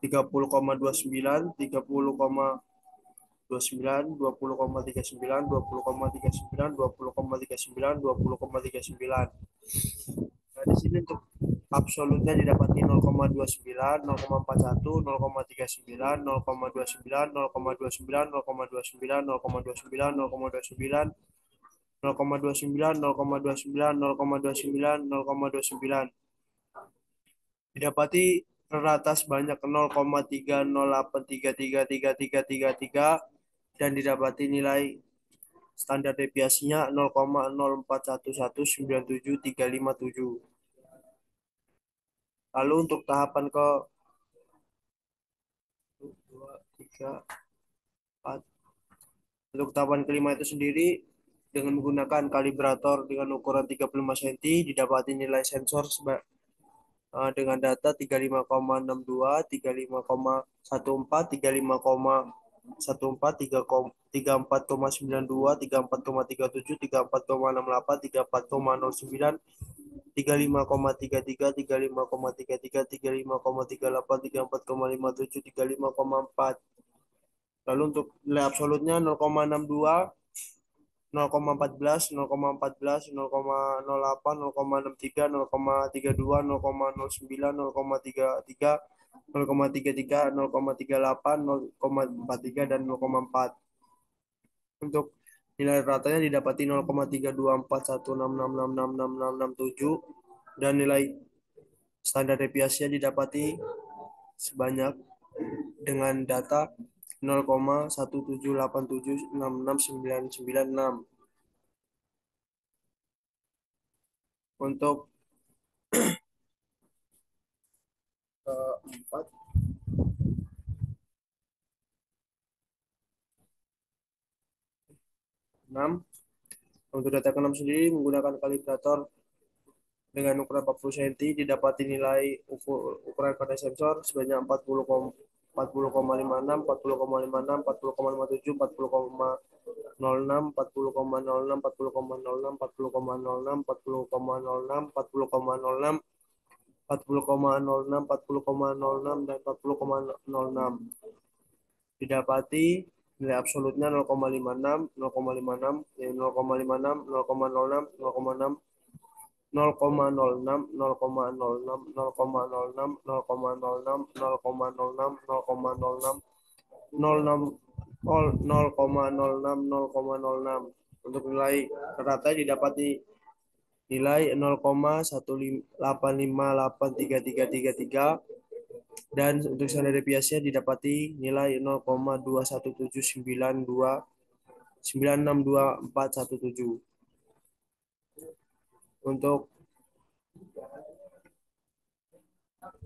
30,29, 30,29, 20,39, 20,39, 20,39, 20,39. Nah, di sini untuk absolutnya didapati 0,29, 0,41, 0,39, 0,29, 0,29, 0,29, 0,29, 0,29, 0,29, 0,29, 0,29, 0,29. Didapati rata sebanyak 0,3083333333 dan didapati nilai standar deviasinya 0,04119737. Lalu untuk tahapan ke 2, 3, 4. Untuk tahapan kelima itu sendiri dengan menggunakan kalibrator dengan ukuran 35 cm didapati nilai sensor dengan data 35,62, 35,14, 35,14, 34,92, 34,37, 34,68, 34,09, 35,33, 35,33, 35,38, 34,57, 35,4. Lalu untuk nilai absolutnya 0,62, 0,14, 0,14, 0,08, 0,63, 0,32, 0,09, 0,33, 0,33, 0,38, 0,43, dan 0,4. Untuk nilai ratanya didapati 0,324166666667 dan nilai standar deviasinya didapati sebanyak dengan data 0,1787669996. Untuk 4, 6. Untuk data ke-6 sendiri menggunakan kalibrator dengan ukuran 40 cm didapati nilai ukuran pada sensor sebanyak 40,56, 40,56, 40,57, 40,06, 40,06, 40,06, 40,06, 40,06, 40,06, 40,06, 40,06, dan 40,06. Didapati nilai absolutnya 0,56, 0,56, 0,56, 0,06, 0,6, 0,06, 0,06, 0,06, 0,06, 0,06, 0,06, 06, 0,06, 0,06. Untuk nilai rata didapati nilai 0,1858333 dan untuk standar deviasinya didapati nilai 0,21792962417.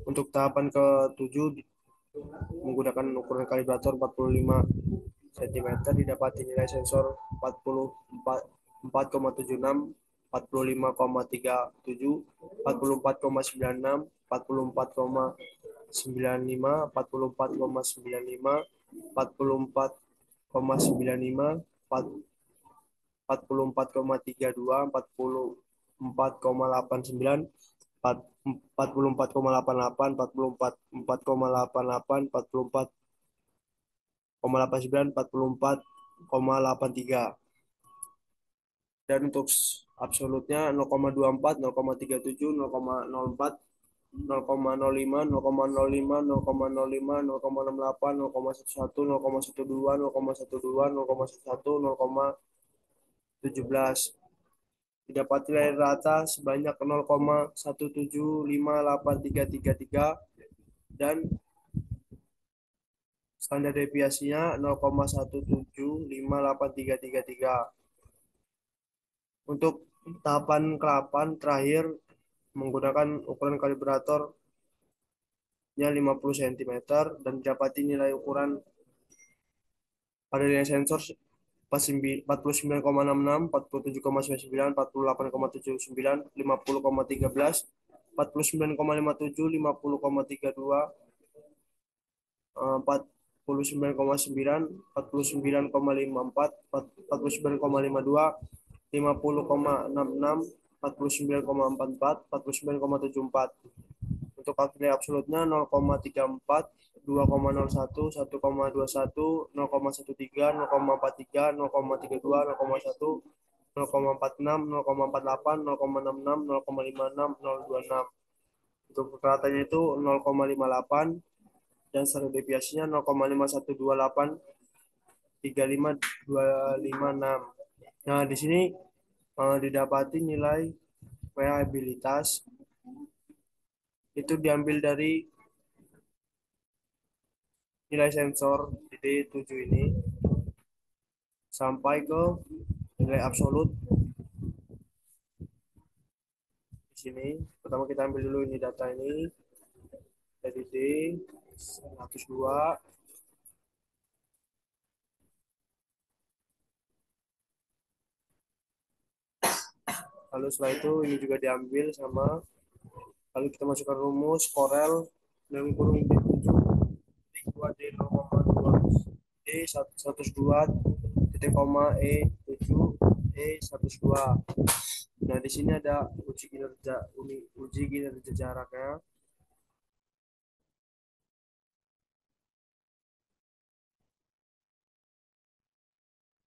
Untuk tahapan ke-7 menggunakan ukuran kalibrator 45 cm didapati nilai sensor 44,76, 45,37, 44,96, 44,95, 44,95, 44,95, 44,32, 44,89, 44,88, 44,88, 44,89, 44,83. Dan untuk absolutnya 0,24, 0,37, 0,04, 0,05, 0,05, 0,05, 0,68, 0,11, 0,12, 0,12, 0,11, 0,17. Didapati nilai rata sebanyak 0,1758333 dan standar deviasinya 0,1758333. Untuk tahapan ke-8 terakhir menggunakan ukuran kalibratornya 50 cm dan didapati nilai ukuran pada nilai sensor 49,66, 47,99, 48,79, 50,13, 49,57, 50,32, 49,9, 49,54, 49,52, 50,66, 49,44, 49,74. Untuk nilai absolutnya 0,34, 2,01, 1,21, 0,13, 0,43, 0,32, 0,1, 0,46, 0,48, 0,66, 0,56, 0,26. Untuk kekeratannya itu 0,58 dan standar deviasinya 0,5128, 35256. Nah, di sini didapati nilai variabilitas itu diambil dari nilai sensor di D7 ini sampai ke nilai absolut. Di sini pertama kita ambil dulu ini data ini dari D102, lalu setelah itu ini juga diambil sama, lalu kita masukkan rumus Corel dan kurung D7 D2 D0,2 D102 titik koma E7 E102. Nah, di sini ada uji kinerja jaraknya.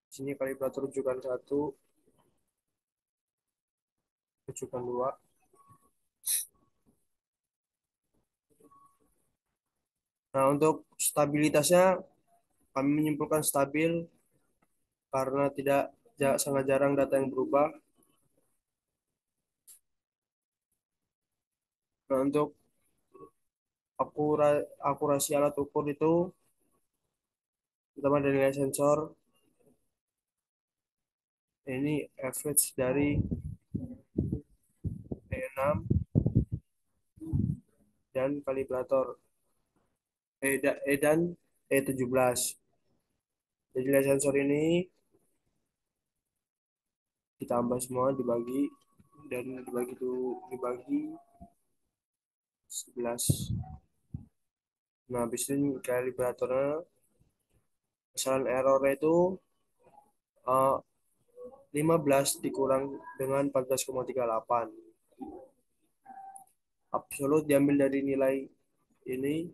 Di sini kalibrator rujukan 1, rujukan 2. Nah, untuk stabilitasnya kami menyimpulkan stabil karena sangat jarang data yang berubah. Nah, untuk akurasi alat ukur itu pertama dari nilai sensor, ini average dari E6 dan kalibrator dan E17. Jadi nilai sensor ini ditambah semua, dibagi 11. Nah, habis ini kalibratornya kesalahan errornya itu 15 dikurang dengan 14,38. Absolut diambil dari nilai ini.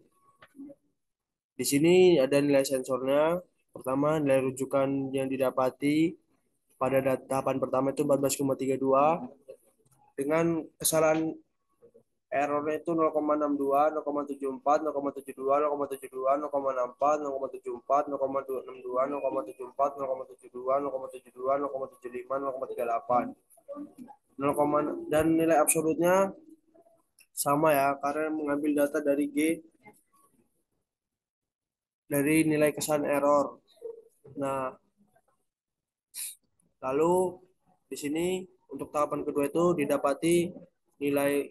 Di sini ada nilai sensornya. Pertama, nilai rujukan yang didapati pada tahapan pertama itu 14,32 dengan kesalahan errornya itu 0,62, 0,74, 0,72, 0,72, 0,64, 0,74, 0,62, 0,74, 0,72, 0,72, 0,75, 0,38. Dan nilai absolutnya sama ya, karena mengambil data dari dari nilai kesalahan error. Nah, lalu di sini untuk tahapan kedua itu didapati nilai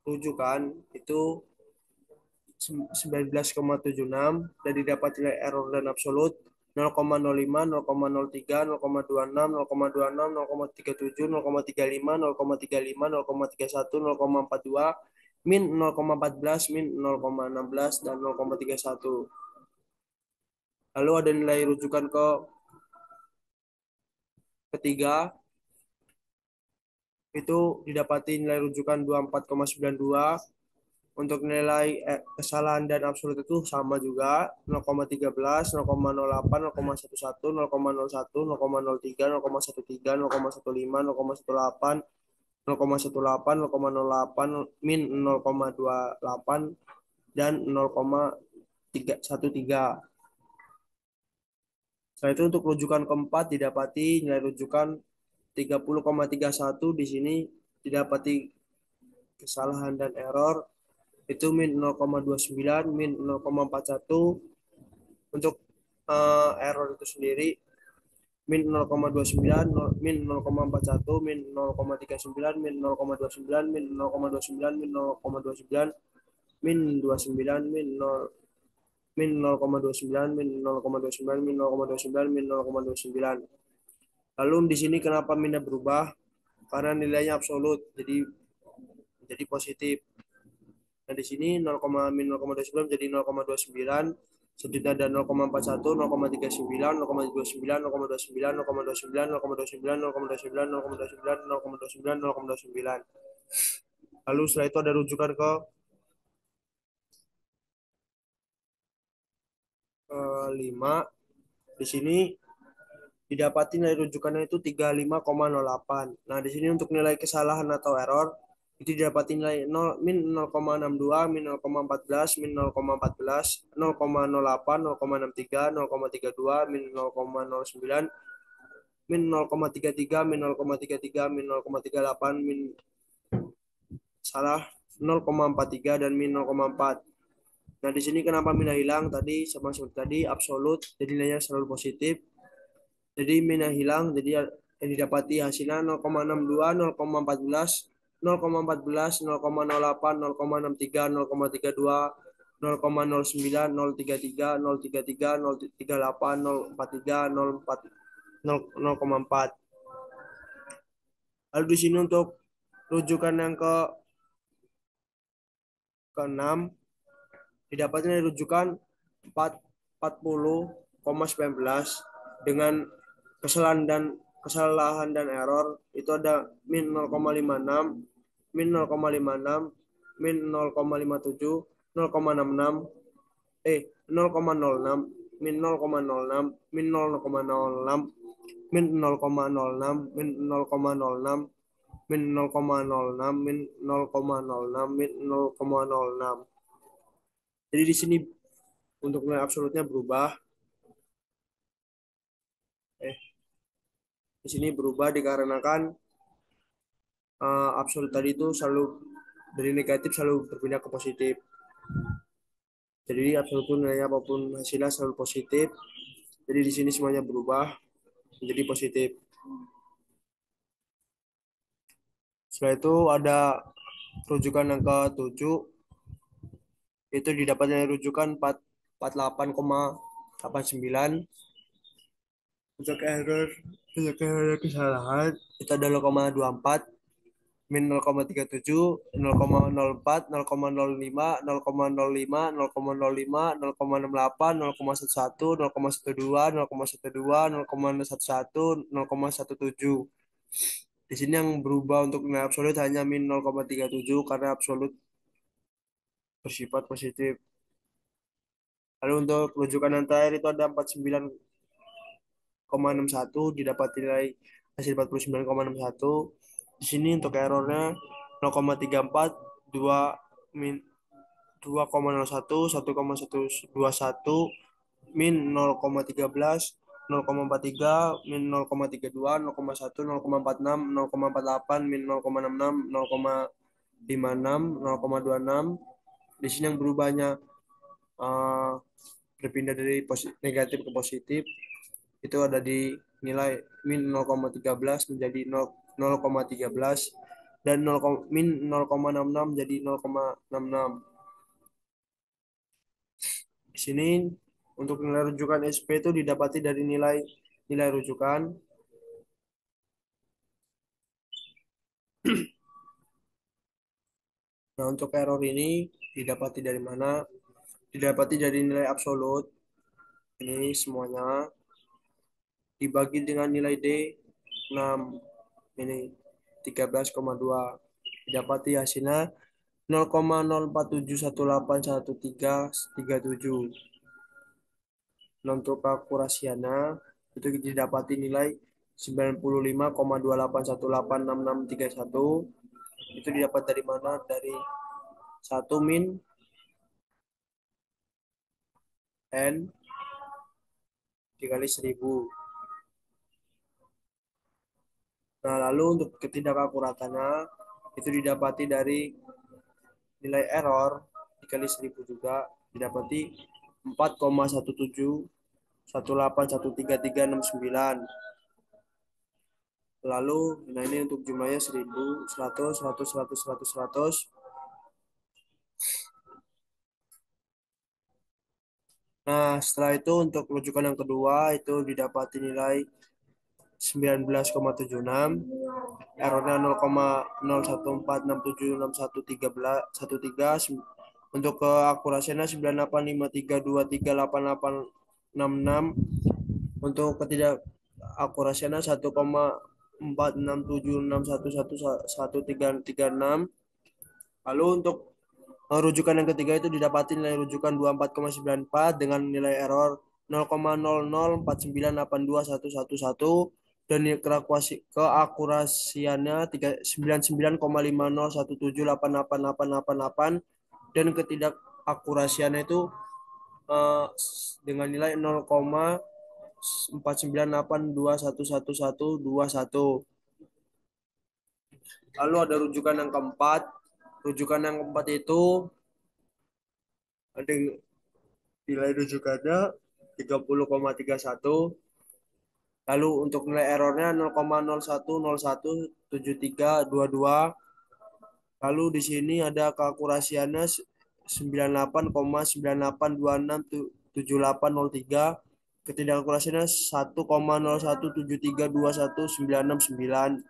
rujukan itu 19,76 dan didapat nilai error dan absolut 0,05, 0,03, 0,26, 0,26, 0,37, 0,35, 0,35, 0,31, 0,42, min 0,14, min 0,16, dan 0,31. Lalu ada nilai rujukan ketiga, itu didapati nilai rujukan 24,92. Untuk nilai kesalahan dan absolut itu sama juga 0,13, 0,08, 0,11, 0,01, 0,03, 0,13, 0,15, 0,18, 0,18, 0,08, min 0,28, dan 0,13. Setelah itu untuk rujukan keempat didapati nilai rujukan 30,31. Di sini didapati kesalahan dan error itu min 0,29, min 0,41. Untuk error itu sendiri min 0,29, min 0,41, min 0,39, min 0,29, min 0,29, min 0,29, min 29, min 0, min 0,29, min 0,29, min 0,29, min 0,29. Lalu di sini kenapa minnya berubah? Karena nilainya absolut. Jadi menjadi positif. Nah, di sini 0,29 menjadi 0,29, selanjutnya ada 0,41, 0,39, 0,29, 0,29, 0,29, 0,29, 0,29, 0,29, 0,29, 0,29. Lalu setelah itu ada rujukan ke 5. Di sini didapati nilai rujukannya itu 35,08. Nah, di sini untuk nilai kesalahan atau error itu didapati nilai 0, min 0,62, min 0,14, min 0,14, 0,08, 0,63, 0,32, min 0,09, min 0,33, min 0,33, min 0,38, min salah 0,43 dan min 0,4. Nah, di sini kenapa minnya hilang tadi sama seperti tadi absolut, jadi nilainya selalu positif. Jadi minnya hilang, jadi yang didapati hasilnya 0,62, 0,14, 0,14, 0,08, 0,63, 0,32, 0,09, 0,33, 0,33, 0,38, 0,43, 0,4. Lalu di sini untuk rujukan yang ke-6 didapatnya rujukan 40,19 dengan kesalahan dan error itu ada min 0,56, min 0,56, min 0,57, 0,66, 0,06, min 0,06, min 0,06, min 0,06, min 0,06, min 0,06, min 0,06, min 0,06. Jadi di sini untuk nilai absolutnya berubah. Di sini berubah dikarenakan absolut tadi itu selalu dari negatif selalu berpindah ke positif. Jadi absolut itu nilainya apapun hasilnya selalu positif. Jadi di sini semuanya berubah menjadi positif. Setelah itu ada rujukan yang ke-7, itu didapat dari rujukan 48,89. Untuk error kesalahan itu ada 0,24, min 0,37, 0,04, 0,05, 0,05, 0,05, 0,68, 0,11, 0,12, 0,12, 0,11, 0,17. Di sini yang berubah untuk nilai absolut hanya min 0,37 karena absolut bersifat positif. Lalu untuk rujukan yang terakhir itu ada 49,61, didapat nilai hasil 49,61. Di sini untuk errornya 0,34, 2 min 2,01, 1,121, min 0,13, 0,43, min 0,32, 0,1, 0,46, 0,48, min 0,66, 0,56, 0,26. Di sini yang berubahnya berpindah dari negatif ke positif itu ada di nilai min 0,13 menjadi 0,13 dan min 0,66 menjadi 0,66. Di sini untuk nilai rujukan SP itu didapati dari nilai rujukan. Nah, untuk error ini didapati dari mana? Didapati dari nilai absolut. Ini semuanya dibagi dengan nilai D 6. Ini 13,2. Didapati hasilnya 0,0471811337. Nah, untuk akurasiannya itu didapati nilai 95,28186631. Itu didapat dari mana? Dari 1 min N dikali 1000. Nah, lalu untuk ketidakakuratannya itu didapati dari nilai error dikali 1000 juga didapati 4,17181339. Lalu nah ini untuk jumlahnya 1000, 100, 100, 100, 100, 100. Nah, setelah itu untuk rujukan yang kedua itu didapati nilai 19,76, errornya 0,01467613. Untuk keakurasiannya 9853238866. Untuk ketidakakurasiannya 1,4676111136. Lalu untuk rujukan yang ketiga itu didapati nilai rujukan 24,94 dengan nilai error 0,0049821111 dan keakurasiannya 99,5017888888 dan ketidakakurasiannya itu dengan nilai 0,4982111121. Lalu ada rujukan yang keempat. Rujukan yang keempat itu ada nilai rujukannya 30,31. Lalu untuk nilai errornya 0,01017322. Lalu di sini ada keakurasiannya 98,98267803. Ketidakakurasiannya 1,0173211969.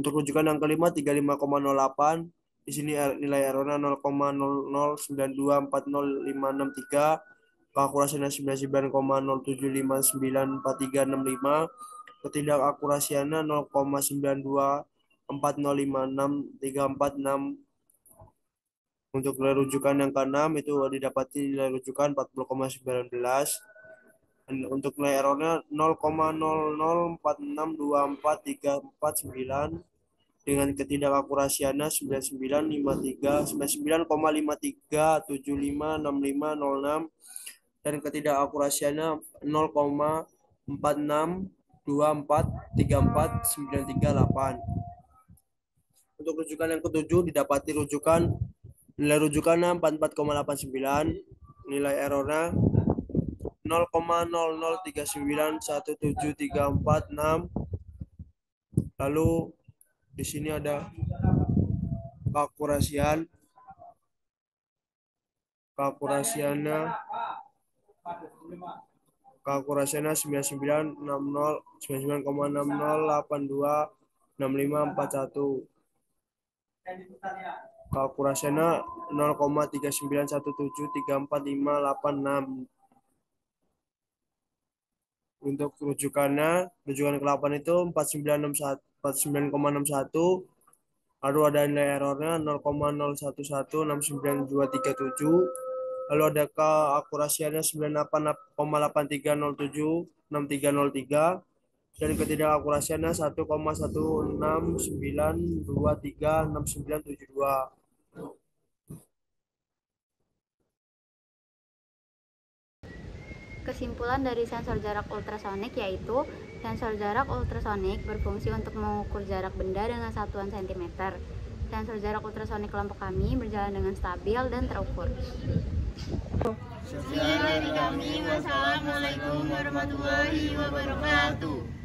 Untuk rujukan yang kelima 35,08. Di sini nilai errornya 0,0092405663. Keakurasiannya 99,07594365. Ketidakakurasiannya 0,9240563446. Untuk nilai rujukan yang keenam itu didapati nilai rujukan 40,19. Dan untuk nilai errornya 0,0046243439 dengan ketidakakurasiannya 99,53756506 dan ketidakakurasiannya 0,4624343938. Untuk rujukan yang ketujuh didapati nilai rujukannya 44,89, nilai errornya 0,0039173446. Lalu di sini ada keakurasiannya 99,60826541. Keakurasiannya 0,3917345586. Untuk rujukan ke-8 itu 49,61. Lalu ada nilai errornya 0,01169237. Lalu ada keakurasiannya 98,83076303 dan ketidakakurasiannya 1,1692396972. Kesimpulan dari sensor jarak ultrasonik yaitu sensor jarak ultrasonik berfungsi untuk mengukur jarak benda dengan satuan cm. Sensor jarak ultrasonik kelompok kami berjalan dengan stabil dan terukur. Sekian dari kami. Wassalamualaikum warahmatullahi wabarakatuh.